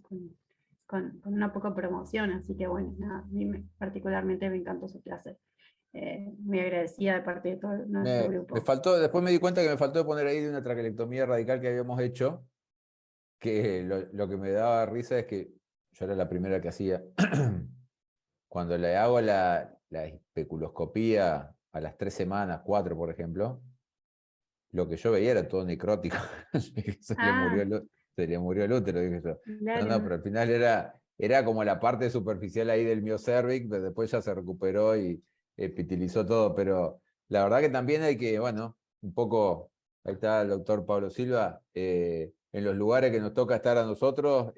Speaker 1: una poca promoción. Así que bueno, nada, a mí particularmente me encantó su clase. Muy agradecida de parte de todo nuestro
Speaker 2: Me
Speaker 1: grupo.
Speaker 2: faltó, después me di cuenta que me faltó poner ahí de una traquelectomía radical que habíamos hecho, que lo que me daba risa es que yo era la primera que hacía. Cuando le hago la especuloscopía a las 3 semanas, 4 por ejemplo, lo que yo veía era todo necrótico.
Speaker 1: Ah,
Speaker 2: Se le murió el útero, dije yo. No, no,
Speaker 1: claro.
Speaker 2: pero al final era como la parte superficial ahí del miocérvix, pero después ya se recuperó y epitilizó todo. Pero la verdad que también hay que, bueno, un poco, ahí está el doctor Pablo Silva, en los lugares que nos toca estar a nosotros,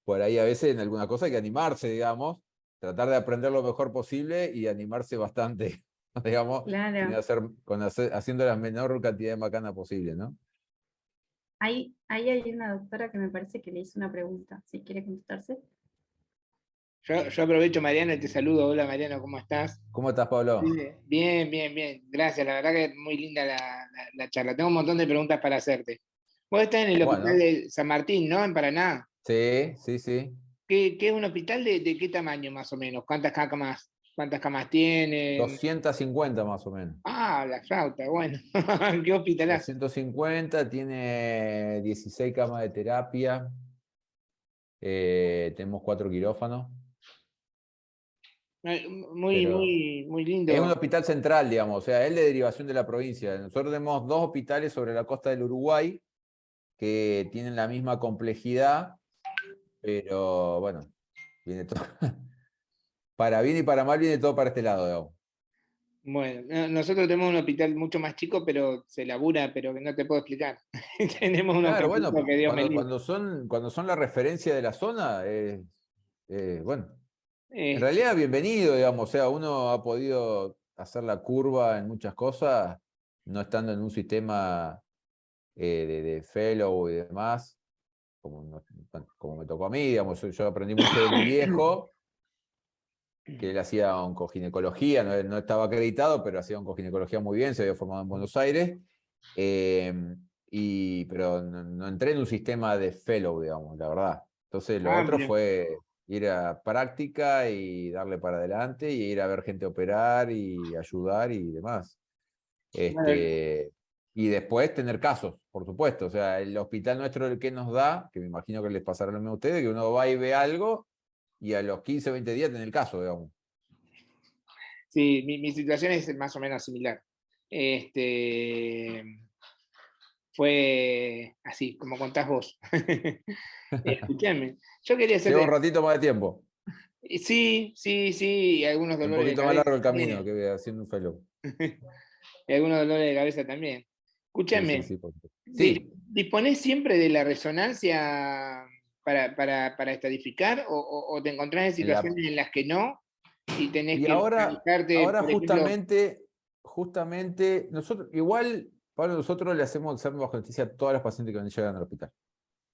Speaker 2: por ahí a veces en alguna cosa hay que animarse, digamos, tratar de aprender lo mejor posible y animarse bastante, digamos, sin
Speaker 1: Claro.
Speaker 2: haciendo la menor cantidad de macana posible, ¿no?
Speaker 1: Ahí hay una doctora que me parece que le hizo una pregunta. Si quiere contestarse.
Speaker 3: Yo aprovecho, Mariano, y te saludo. Hola, Mariano, ¿cómo estás?
Speaker 2: ¿Cómo estás, Pablo?
Speaker 3: Bien, bien, bien. Gracias, la verdad que es muy linda la charla. Tengo un montón de preguntas para hacerte. Vos estás en el hospital
Speaker 2: Bueno,
Speaker 3: de San Martín, ¿no? En Paraná.
Speaker 2: sí, sí, sí.
Speaker 3: ¿Qué es un hospital de qué tamaño más o menos? Cuántas camas tienen?
Speaker 2: 250 más o menos.
Speaker 3: Ah, la flauta, bueno. ¿Qué hospitalazo?
Speaker 2: 250, tiene 16 camas de terapia, tenemos 4 quirófanos,
Speaker 3: Muy,
Speaker 2: pero
Speaker 3: muy, muy
Speaker 2: es un
Speaker 3: lindo.
Speaker 2: hospital central, digamos, o sea, es de derivación de la provincia. Nosotros tenemos 2 hospitales sobre la costa del Uruguay que tienen la misma complejidad, pero bueno, viene todo. Para bien y para mal viene todo para este lado, digamos.
Speaker 3: Bueno, nosotros tenemos un hospital mucho más chico, pero se labura, pero que no te puedo explicar. Tenemos unos
Speaker 2: Claro, bueno,
Speaker 3: caprichos que Dios me libre.
Speaker 2: cuando son la referencia de la zona, bueno, en
Speaker 3: Este,
Speaker 2: realidad bienvenido, digamos, o sea, uno ha podido hacer la curva en muchas cosas, no estando en un sistema de fellow y demás, como me tocó a mí, digamos, yo aprendí mucho de mi viejo, que él hacía oncoginecología, no estaba acreditado, pero hacía oncoginecología muy bien, se había formado en Buenos Aires, eh, pero no entré en un sistema de fellow, digamos, la verdad. Entonces lo otro
Speaker 3: Mira.
Speaker 2: fue ir a práctica y darle para adelante y ir a ver gente operar y ayudar y demás.
Speaker 3: Bueno,
Speaker 2: Y después tener casos, por supuesto. O sea, el hospital nuestro el que nos da, que me imagino que les pasará lo mismo a ustedes, que uno va y ve algo y a los 15 o 20 días tener el caso, digamos.
Speaker 3: sí, mi situación es más o menos similar. Este, fue así, como contás vos. Escuchame, yo quería
Speaker 2: Lleva un
Speaker 3: hacerte.
Speaker 2: ratito más de tiempo.
Speaker 3: Sí, sí, sí, y algunos
Speaker 2: Un
Speaker 3: dolores de
Speaker 2: poquito más
Speaker 3: cabeza
Speaker 2: largo el camino
Speaker 3: también.
Speaker 2: que haciendo un fellow.
Speaker 3: Y algunos dolores de cabeza también. Escúchame,
Speaker 2: sí, por supuesto. Sí,
Speaker 3: ¿disponés siempre de la resonancia para estadificar o te encontrás en
Speaker 2: en la,
Speaker 3: situaciones en las que no y tenés
Speaker 2: y
Speaker 3: que
Speaker 2: ahora,
Speaker 3: fijarte,
Speaker 2: ahora
Speaker 3: por ejemplo,
Speaker 2: justamente, nosotros, igual, Pablo, nosotros le hacemos examen bajo anestesia a todas las pacientes que llegan al hospital.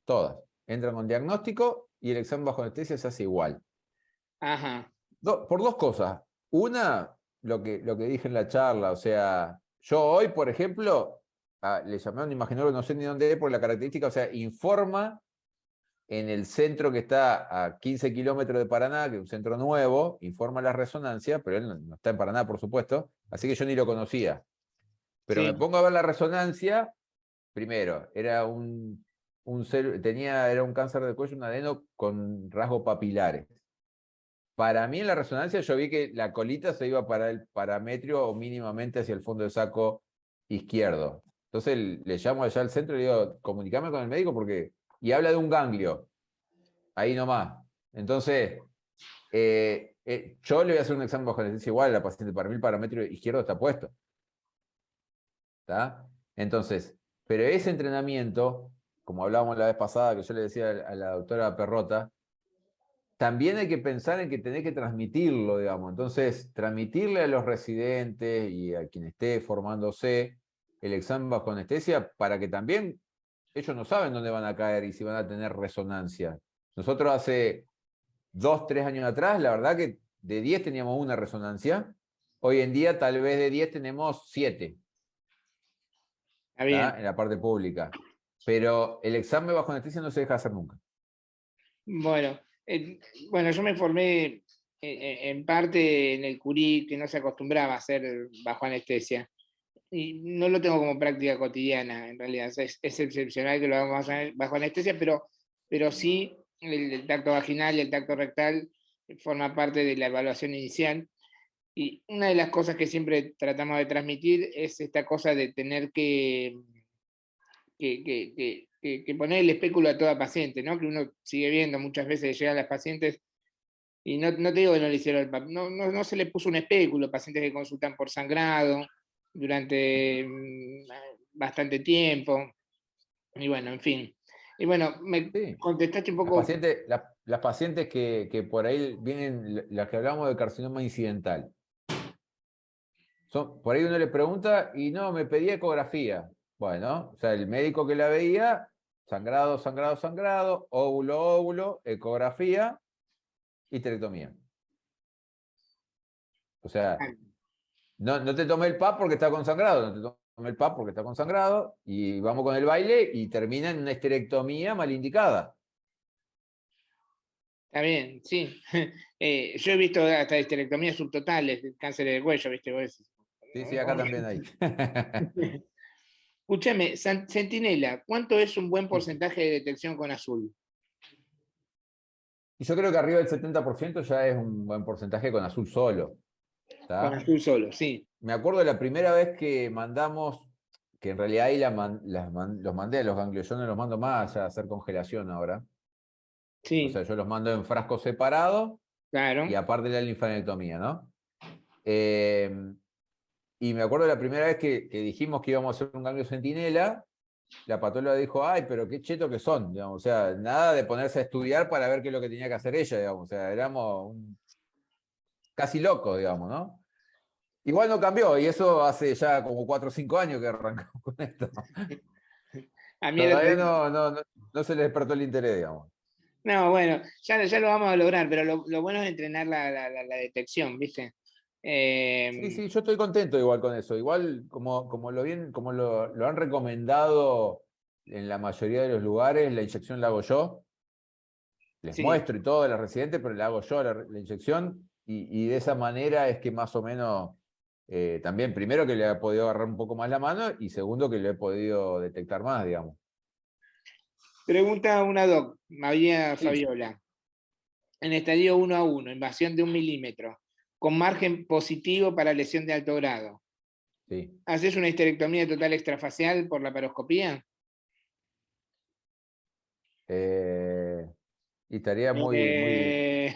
Speaker 2: Todas. Entran con diagnóstico y el examen bajo anestesia se hace igual.
Speaker 3: ajá,
Speaker 2: Por dos cosas. Una, lo que dije en la charla, o sea, yo hoy, por ejemplo, le llamé a un imaginólogo, no sé ni dónde es, por la característica, o sea, informa en el centro que está a 15 kilómetros de Paraná, que es un centro nuevo, informa la resonancia, pero él no está en Paraná, por supuesto, así que yo ni lo conocía. Pero me
Speaker 3: sí,
Speaker 2: pongo a ver la resonancia, primero, era era un cáncer de cuello, un adeno con rasgos papilares. Para mí en la resonancia yo vi que la colita se iba para el parametrio o mínimamente hacia el fondo del saco izquierdo. Entonces le llamo allá al centro y le digo, comunicame con el médico porque... Y habla de un ganglio, ahí nomás. Entonces, yo le voy a hacer un examen bajo anestesia igual a la paciente. Para mí el parámetro izquierdo está puesto. ¿Está? Entonces, pero ese entrenamiento, como hablábamos la vez pasada, que yo le decía a la doctora Perrota, también hay que pensar en que tenés que transmitirlo, digamos. Entonces, transmitirle a los residentes y a quien esté formándose el examen bajo anestesia para que también ellos no saben dónde van a caer y si van a tener resonancia. Nosotros hace 2, 3 años atrás, la verdad que de 10 teníamos una resonancia. Hoy en día tal vez de 10 tenemos 7,
Speaker 3: está bien.
Speaker 2: ¿tá? En la parte pública. Pero el examen bajo anestesia no se deja hacer nunca.
Speaker 3: Bueno, bueno, yo me formé en parte en el Curí, que no se acostumbraba a hacer bajo anestesia. Y no lo tengo como práctica cotidiana, en realidad. Es excepcional que lo hagamos bajo anestesia, pero sí el tacto vaginal y el tacto rectal forma parte de la evaluación inicial. Y una de las cosas que siempre tratamos de transmitir es esta cosa de tener que poner el espéculo a toda paciente, ¿no? Que uno sigue viendo muchas veces llegan las pacientes y no te digo que no le hicieron no se le puso un espéculo, pacientes que consultan por sangrado durante bastante tiempo, y bueno, en fin. Y bueno, me
Speaker 2: Sí.
Speaker 3: contestaste un poco.
Speaker 2: Las pacientes que por ahí vienen, las que hablamos de carcinoma incidental, por ahí uno le pregunta y no, me pedía ecografía. Bueno, o sea, el médico que la veía, sangrado, sangrado, sangrado, óvulo, óvulo, ecografía, histerectomía. O sea, no te tomé el PAP porque está con sangrado, no te tomé el PAP porque está con sangrado, y vamos con el baile y termina en una histerectomía mal indicada.
Speaker 3: Está bien, sí. Yo he visto hasta histerectomías subtotales, cánceres de cuello, ¿viste? Vos decís,
Speaker 2: Sí, sí, acá también hay.
Speaker 3: Escúchame, Centinela, ¿cuánto es un buen
Speaker 2: Sí.
Speaker 3: porcentaje de detección con azul?
Speaker 2: Y yo creo que arriba del 70% ya es un buen porcentaje con azul solo.
Speaker 3: Con
Speaker 2: ¿Tá?
Speaker 3: azul solo, sí.
Speaker 2: Me acuerdo de la primera vez que mandamos, que en realidad ahí los mandé a los ganglios, yo no los mando más a hacer congelación ahora. O sea,
Speaker 3: Sí,
Speaker 2: yo los mando en frascos separados y
Speaker 3: claro.
Speaker 2: aparte la linfadenectomía, ¿no? Eh, y me acuerdo de la primera vez que dijimos que íbamos a hacer un ganglio centinela, la patóloga dijo, ay, pero qué cheto que son, digamos, o sea, nada de ponerse a estudiar para ver qué es lo que tenía que hacer ella, digamos, o sea, éramos casi locos, digamos, ¿no? Igual no cambió, y eso hace ya como 4 o 5 años que arrancamos con esto.
Speaker 3: A mí el otro
Speaker 2: Todavía
Speaker 3: día-
Speaker 2: no se le despertó el interés, digamos.
Speaker 3: No, bueno, ya lo vamos a lograr, pero lo bueno es entrenar la detección, ¿viste?
Speaker 2: Sí,
Speaker 3: Eh,
Speaker 2: sí, yo estoy contento igual con eso. Igual como lo han recomendado en la mayoría de los lugares, la inyección la hago yo. Les
Speaker 3: sí,
Speaker 2: muestro y todo a los residentes, pero la hago yo la inyección. Y de esa manera es que más o menos también, primero que le he podido agarrar un poco más la mano y segundo que lo he podido detectar más, digamos.
Speaker 3: pregunta una doc, María
Speaker 2: Sí,
Speaker 3: Fabiola. En estadio 1 a 1, invasión de 1 milímetro, con margen positivo para lesión de alto grado.
Speaker 2: sí.
Speaker 3: ¿Haces una histerectomía total extrafacial por la paroscopía?
Speaker 2: Y estaría muy.
Speaker 3: Eh,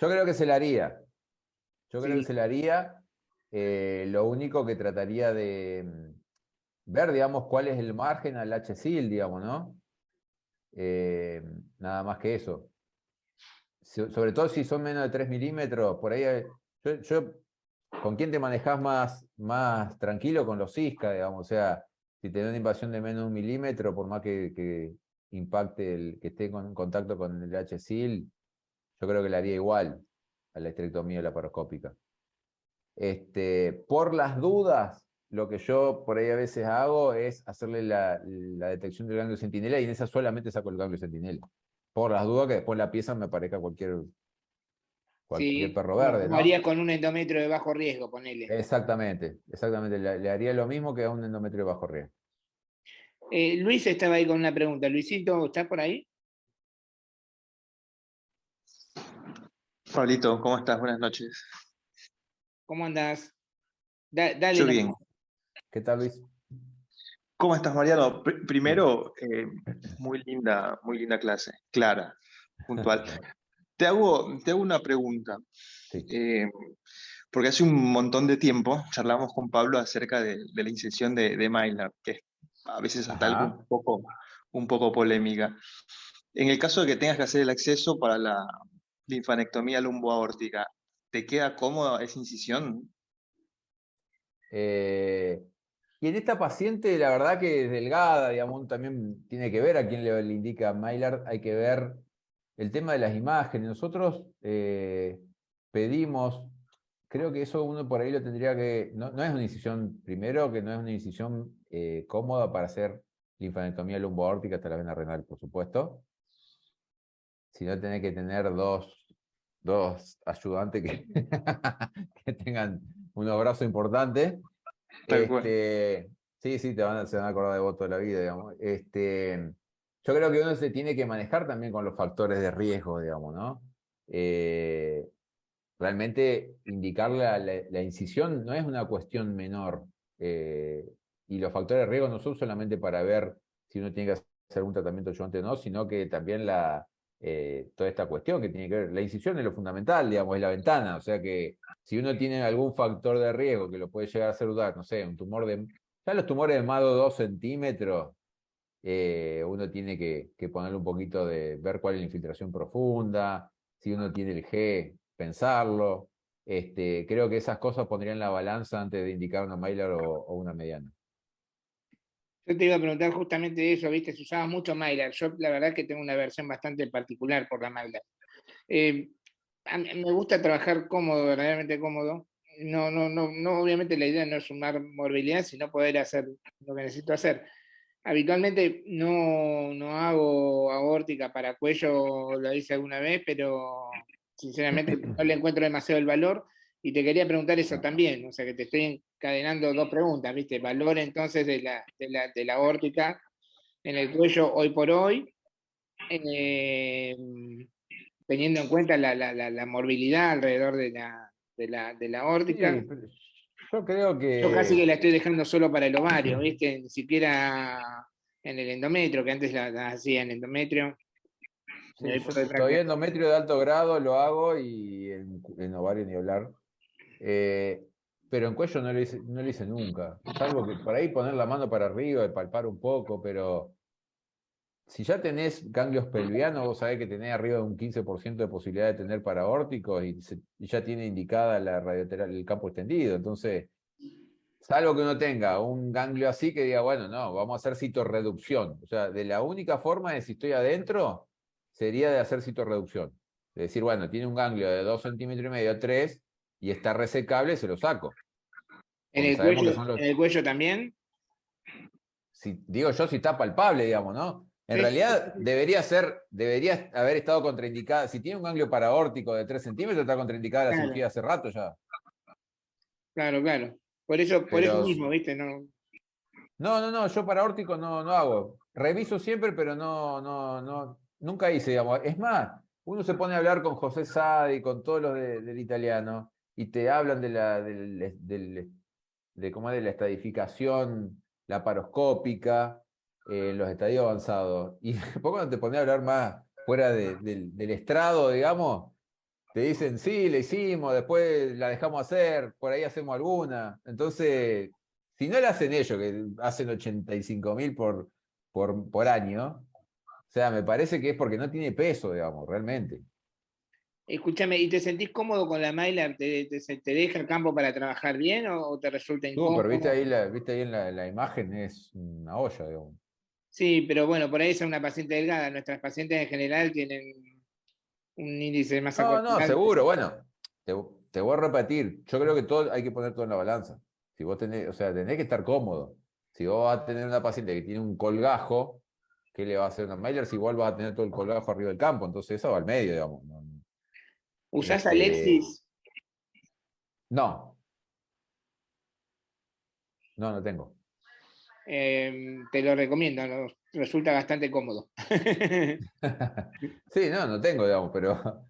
Speaker 2: Yo creo que se la haría. Yo creo que
Speaker 3: sí,
Speaker 2: se la haría. Lo único que trataría ver, digamos, cuál es el margen al HSIL, digamos, ¿no? Nada más que eso. Sobre todo si son menos de 3 milímetros, por ahí, ¿con quién te manejás más tranquilo? Con los Cisca, digamos, o sea, si tenés una invasión de menos de 1 milímetro, por más que impacte que esté en contacto con el HSIL, yo creo que le haría igual a la esterectomía laparoscópica. Por las dudas, lo que yo por ahí a veces hago es hacerle la detección del ganglio centinela y en esa solamente saco el ganglio centinela. Por las dudas que después en la pieza me aparezca cualquier
Speaker 3: Sí,
Speaker 2: perro
Speaker 3: como,
Speaker 2: verde,
Speaker 3: como
Speaker 2: ¿no?
Speaker 3: harías con un endometrio de bajo riesgo, ponele.
Speaker 2: Exactamente. Le haría lo mismo que a un endometrio de bajo riesgo.
Speaker 3: Luis estaba ahí con una pregunta. Luisito, ¿estás por ahí?
Speaker 4: Pablito, ¿cómo estás? Buenas noches.
Speaker 3: ¿Cómo andás? Dale
Speaker 4: Yo
Speaker 3: nomás.
Speaker 4: bien.
Speaker 2: ¿Qué tal, Luis?
Speaker 4: ¿Cómo estás, Mariano? Primero, muy linda clase, clara, puntual. Te hago una pregunta,
Speaker 2: Sí.
Speaker 4: porque hace un montón de tiempo charlamos con Pablo acerca de la incisión de Mylar, que es a veces hasta algo
Speaker 2: Ajá.
Speaker 4: un poco polémica. En el caso de que tengas que hacer el acceso para la linfanectomía lumboaórtica, ¿te queda cómoda esa incisión?
Speaker 2: Y en esta paciente, la verdad que es delgada, digamos, también tiene que ver a quién le indica Maillard, hay que ver el tema de las imágenes. Nosotros pedimos, creo que eso uno por ahí lo tendría que, no es una incisión, primero que no es una incisión cómoda para hacer linfanectomía lumboaórtica hasta la vena renal, por supuesto, sino tenés que tener dos ayudantes que, que tengan unos brazos importantes.
Speaker 4: Tal cual.
Speaker 2: Sí, se van a acordar de vos toda la vida, digamos. Yo creo que uno se tiene que manejar también con los factores de riesgo, digamos, ¿no? Realmente indicar la incisión no es una cuestión menor. Y los factores de riesgo no son solamente para ver si uno tiene que hacer un tratamiento ayudante o no, sino que también toda esta cuestión que tiene que ver. La incisión es lo fundamental, digamos, es la ventana. O sea que si uno tiene algún factor de riesgo que lo puede llegar a hacer dudar, no sé, un tumor de. Ya los tumores de más de 2 centímetros, uno tiene que ponerle un poquito de ver cuál es la infiltración profunda, si uno tiene el G, pensarlo. Creo que esas cosas pondrían la balanza antes de indicar una Mylar o una mediana.
Speaker 3: Yo te iba a preguntar justamente eso, ¿viste? Se usaba mucho Mylar. Yo la verdad que tengo una versión bastante particular por la Mylar. A mí me gusta trabajar cómodo, verdaderamente cómodo. No, obviamente la idea no es sumar morbilidad, sino poder hacer lo que necesito hacer. Habitualmente no hago aórtica para cuello, lo hice alguna vez, pero sinceramente no le encuentro demasiado el valor. Y te quería preguntar eso también, o sea que te estoy encadenando dos preguntas, ¿viste? Valor entonces de la aórtica en el cuello hoy por hoy, eh, teniendo en cuenta la morbilidad alrededor de la aórtica.
Speaker 2: Sí, pero yo creo
Speaker 3: Yo casi
Speaker 2: que
Speaker 3: que la estoy dejando solo para el ovario, ¿viste? Ni siquiera en el endometrio, que antes la hacía en endometrio. Y
Speaker 2: sí,
Speaker 3: hoy
Speaker 2: yo
Speaker 3: por hoy
Speaker 2: todavía
Speaker 3: prácticamente.
Speaker 2: endometrio de alto grado lo hago y en ovario ni hablar. Eh, pero en cuello no lo hice nunca. Salvo que por ahí poner la mano para arriba y palpar un poco, pero si ya tenés ganglios pelvianos, vos sabés que tenés arriba de un 15% de posibilidad de tener paraórticos y ya tiene indicada la radioterapia, el campo extendido. Entonces, salvo que uno tenga un ganglio así que diga, bueno, no, vamos a hacer citorreducción. O sea, de la única forma de si estoy adentro sería de hacer citorreducción. De decir, bueno, tiene un ganglio de 2,5 centímetros, 3, y está resecable, se lo saco.
Speaker 3: En
Speaker 2: Porque
Speaker 3: el
Speaker 2: sabemos que
Speaker 3: cuello,
Speaker 2: son los.
Speaker 3: en el cuello también.
Speaker 2: Digo yo, si está palpable, digamos, ¿no? En
Speaker 3: Sí, sí, sí,
Speaker 2: realidad
Speaker 3: sí.
Speaker 2: debería haber estado contraindicada. Si tiene un ganglio paraórtico de 3 centímetros, está contraindicada la
Speaker 3: Claro,
Speaker 2: cirugía hace rato ya.
Speaker 3: claro, claro. Por eso
Speaker 2: Pero
Speaker 3: mismo, ¿viste? No.
Speaker 2: no, yo paraórtico no hago. Reviso siempre, pero no, nunca hice, digamos. Es más, uno se pone a hablar con José Sadi, con todos los del italiano, y te hablan de cómo es de la estadificación laparoscópica en los estadios avanzados. Y después cuando te pones a hablar más fuera del estrado, digamos, te dicen, sí, le hicimos, después la dejamos hacer, por ahí hacemos alguna. Entonces, Si no lo hacen ellos, que hacen 85.000 por año, o sea, me parece que es porque no tiene peso, digamos, realmente.
Speaker 3: Escúchame, ¿y te sentís cómodo con la Mylar? ¿Te deja el campo para trabajar bien o te resulta
Speaker 2: Pero viste
Speaker 3: incómodo?
Speaker 2: ahí, viste ahí en la imagen, es una olla, digamos.
Speaker 3: Sí, pero bueno, por ahí es una paciente delgada. Nuestras pacientes en general tienen un índice de masa
Speaker 2: No,
Speaker 3: corporal.
Speaker 2: seguro, bueno, te voy a repetir, yo creo que todo hay que poner todo en la balanza. Si vos tenés, o sea, tenés que estar cómodo. Si vos vas a tener una paciente que tiene un colgajo, ¿qué le va a hacer una Mylar si igual vas a tener todo el colgajo arriba del campo? Entonces eso va al medio, digamos.
Speaker 3: ¿Usás
Speaker 2: Este,
Speaker 3: Alexis?
Speaker 2: no, no tengo.
Speaker 3: Te lo recomiendo, resulta bastante cómodo.
Speaker 2: Sí, no tengo, digamos, pero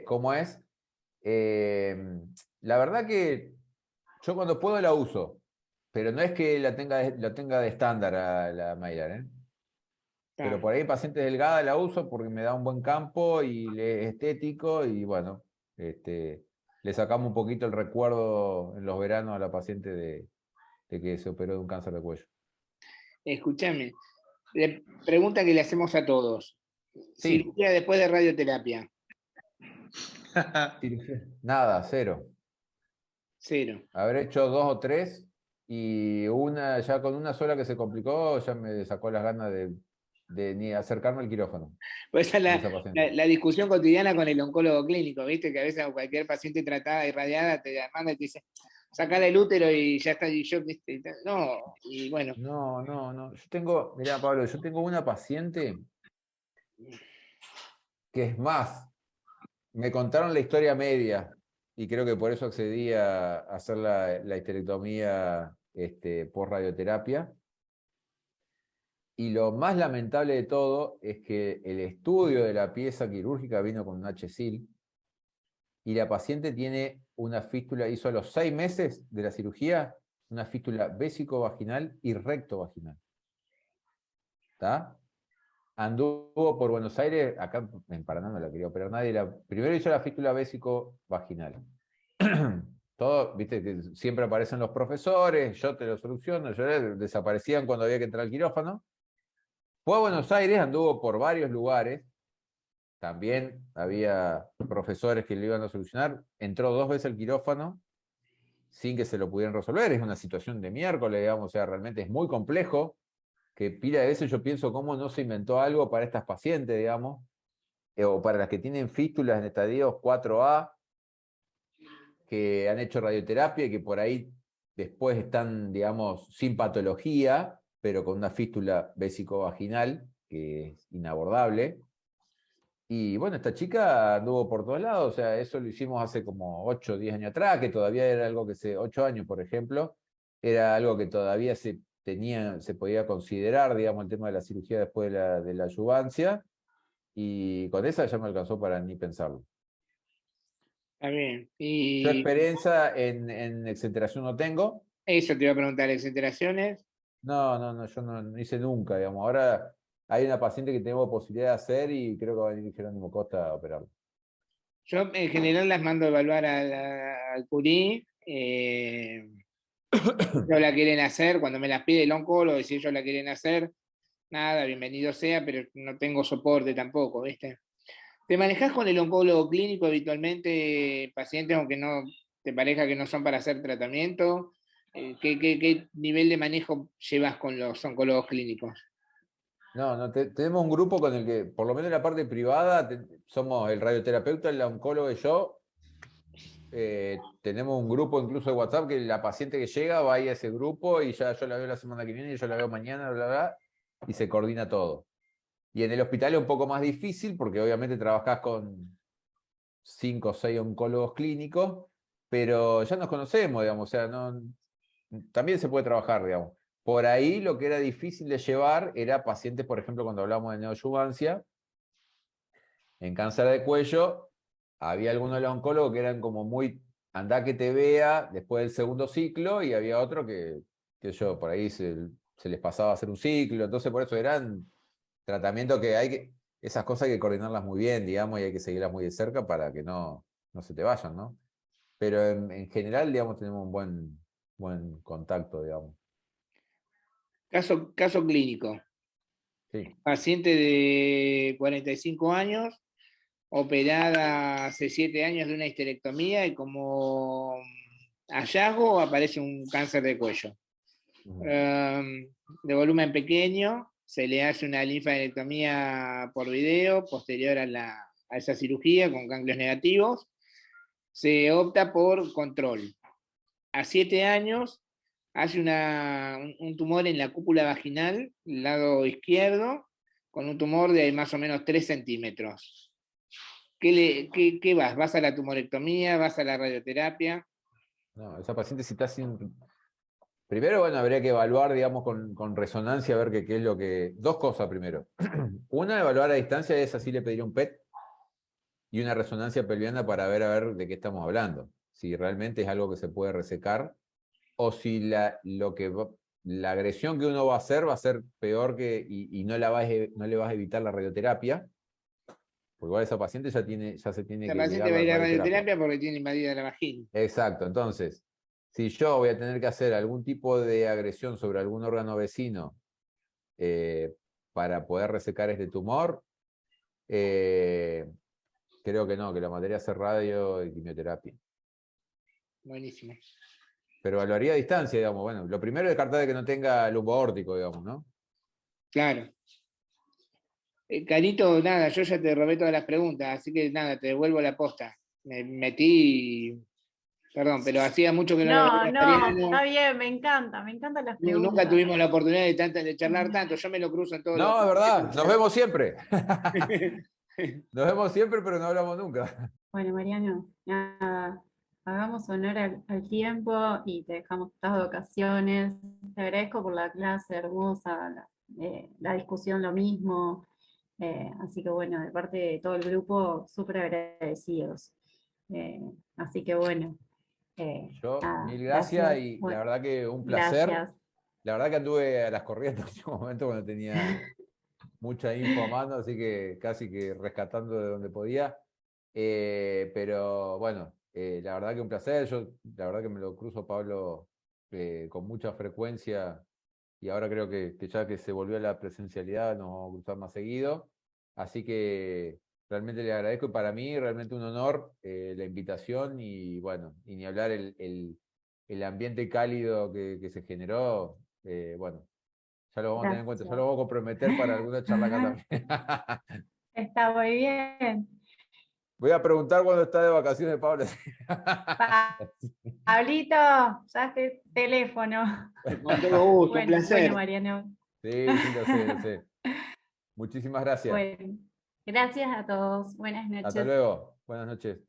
Speaker 2: ¿cómo es? La verdad que yo cuando puedo la uso, pero no es que la tenga de estándar a la Mylar, ¿eh? Pero por ahí pacientes delgadas la uso porque me da un buen campo y le es estético y bueno, le sacamos un poquito el recuerdo en los veranos a la paciente de que se operó de un cáncer de cuello.
Speaker 3: Escúchame, pregunta que le hacemos a todos.
Speaker 2: Sí,
Speaker 3: Cirugía después de radioterapia,
Speaker 2: nada, cero.
Speaker 3: cero.
Speaker 2: Haber hecho 2 o 3 y una, ya con una sola que se complicó, ya me sacó las ganas de ni acercarme al quirófano
Speaker 3: Pues esa es
Speaker 2: con
Speaker 3: la,
Speaker 2: esa paciente.
Speaker 3: la- la discusión cotidiana con el oncólogo clínico, ¿viste? Que a veces a cualquier paciente tratada y radiada te manda y te dice, sacale el útero y ya está, y yo, ¿viste? No, y bueno,
Speaker 2: No. Mirá, Pablo, yo tengo una paciente que es más, me contaron la historia media y creo que por eso accedí a hacer la histerectomía por radioterapia. Y lo más lamentable de todo es que el estudio de la pieza quirúrgica vino con un HSIL y la paciente tiene una fístula, hizo a los 6 meses de la cirugía, una fístula vésico-vaginal y recto-vaginal. ¿Está? Anduvo por Buenos Aires, acá en Paraná no la quería operar nadie, primero hizo la fístula vésico-vaginal. Todo, viste, que siempre aparecen los profesores, yo te lo soluciono, desaparecían cuando había que entrar al quirófano. Fue a Buenos Aires, anduvo por varios lugares, también había profesores que le iban a solucionar, entró 2 veces al quirófano sin que se lo pudieran resolver, es una situación de miércoles, digamos, o sea, realmente es muy complejo, que pila de veces yo pienso cómo no se inventó algo para estas pacientes, digamos, o para las que tienen fístulas en estadios 4A, que han hecho radioterapia y que por ahí después están, digamos, sin patología, pero con una fístula vésico-vaginal, que es inabordable. Y bueno, esta chica anduvo por todos lados, o sea, eso lo hicimos hace como 8 o 10 años atrás, que todavía era algo 8 años, por ejemplo, era algo que todavía se podía considerar, digamos, el tema de la cirugía después de la adyuvancia, y con esa ya me alcanzó para ni pensarlo.
Speaker 3: está bien.
Speaker 2: Yo
Speaker 3: Y
Speaker 2: experiencia en exenteración no tengo.
Speaker 3: eso te iba a preguntar, ¿exenteraciones?
Speaker 2: No, yo no hice nunca, digamos. Ahora hay una paciente que tengo posibilidad de hacer y creo que va a venir Jerónimo Costa a operarlo.
Speaker 3: Yo en general las mando a evaluar al Curí. No la quieren hacer, cuando me las pide el oncólogo, y si ellos la quieren hacer, nada, bienvenido sea, pero no tengo soporte tampoco, ¿viste? ¿Te manejás con el oncólogo clínico habitualmente pacientes, aunque no te parezca que no son para hacer tratamiento? ¿Qué nivel de manejo llevas con los oncólogos clínicos?
Speaker 2: No, tenemos un grupo con el que, por lo menos en la parte privada, somos el radioterapeuta, el oncólogo y yo. Tenemos un grupo incluso de WhatsApp que la paciente que llega va ahí a ese grupo y ya yo la veo la semana que viene y yo la veo mañana, bla, bla, y se coordina todo. Y en el hospital es un poco más difícil porque obviamente trabajás con 5 o 6 oncólogos clínicos, pero ya nos conocemos, digamos, o sea, también se puede trabajar, digamos. Por ahí lo que era difícil de llevar era pacientes, por ejemplo, cuando hablamos de neoadyuvancia, en cáncer de cuello, había algunos de los oncólogos que eran como muy, andá que te vea después del segundo ciclo, y había otro que yo, por ahí se les pasaba a hacer un ciclo, entonces por eso eran tratamientos que esas cosas hay que coordinarlas muy bien, digamos, y hay que seguirlas muy de cerca para que no se te vayan, ¿no? Pero en general, digamos, tenemos buen contacto, digamos.
Speaker 3: Caso clínico.
Speaker 2: Sí.
Speaker 3: Paciente de 45 años, operada hace 7 años de una histerectomía y como hallazgo aparece un cáncer de cuello.
Speaker 2: Ujú.
Speaker 3: De volumen pequeño, se le hace una linfadenectomía por video posterior a esa cirugía con ganglios negativos. Se opta por control. A 7 años hace un tumor en la cúpula vaginal, lado izquierdo, con un tumor de más o menos 3 centímetros. ¿Qué vas? ¿Vas a la tumorectomía? ¿Vas a la radioterapia?
Speaker 2: No, esa paciente si está sin... Primero, bueno, habría que evaluar, digamos, con resonancia, a ver qué es lo que... Dos cosas primero. Una, evaluar a distancia, es así le pediría un PET y una resonancia pelviana para ver a ver de qué estamos hablando. Si realmente es algo que se puede resecar o si la agresión que uno va a ser peor y no le vas a evitar la radioterapia, porque igual esa paciente ya se tiene
Speaker 3: La
Speaker 2: que
Speaker 3: paciente
Speaker 2: llegar
Speaker 3: va a
Speaker 2: a la
Speaker 3: ir a
Speaker 2: radioterapia.
Speaker 3: radioterapia porque tiene invadida la vagina.
Speaker 2: Exacto, entonces, si yo voy a tener que hacer algún tipo de agresión sobre algún órgano vecino para poder resecar este tumor, creo que no, que la materia es radio y quimioterapia.
Speaker 3: Buenísimo.
Speaker 2: Pero evaluaría a distancia, digamos. Bueno, lo primero es descartar de que no tenga lumbo aórtico, digamos, ¿no?
Speaker 3: Claro. Carito, nada, yo ya te robé todas las preguntas, así que nada, te devuelvo la posta. Me metí, perdón, pero hacía mucho que no lo
Speaker 5: No,
Speaker 3: veía,
Speaker 5: no,
Speaker 3: Mariano.
Speaker 5: está bien, me encantan las preguntas.
Speaker 3: Nunca tuvimos la oportunidad de charlar tanto, yo me lo cruzo en todos los...
Speaker 2: No, es verdad, nos vemos siempre. Nos vemos siempre, pero no hablamos nunca.
Speaker 1: Bueno, Mariano, nada, hagamos honor al tiempo y te dejamos estas vacaciones. Te agradezco por la clase hermosa, la discusión lo mismo. Así que bueno, de parte de todo el grupo, súper agradecidos. Así que bueno,
Speaker 2: Yo,
Speaker 1: nada,
Speaker 2: mil gracias
Speaker 1: gracias.
Speaker 2: y la
Speaker 1: Bueno,
Speaker 2: verdad que un placer.
Speaker 1: gracias.
Speaker 2: La verdad que anduve a las corrientes en un momento cuando tenía mucha info a mano, así que casi que rescatando de donde podía. Pero bueno, la verdad que un placer. Yo la verdad que me lo cruzo, Pablo, con mucha frecuencia y ahora creo que ya que se volvió a la presencialidad nos vamos a cruzar más seguido. Así que realmente le agradezco y para mí realmente un honor la invitación y bueno, y ni hablar el ambiente cálido que se generó. Bueno, ya lo vamos a tener en cuenta, ya
Speaker 1: Gracias.
Speaker 2: lo vamos a comprometer para alguna charla acá también.
Speaker 1: Está muy bien.
Speaker 2: Voy a preguntar cuándo está de vacaciones, Pablo.
Speaker 1: Pablito, ya este teléfono.
Speaker 3: Con todo gusto, un
Speaker 1: Bueno,
Speaker 3: placer.
Speaker 1: Mariano.
Speaker 2: Sí, lo sé, lo sé. Muchísimas gracias.
Speaker 1: Bueno, gracias a todos. Buenas
Speaker 2: Hasta
Speaker 1: noches.
Speaker 2: luego. Buenas noches.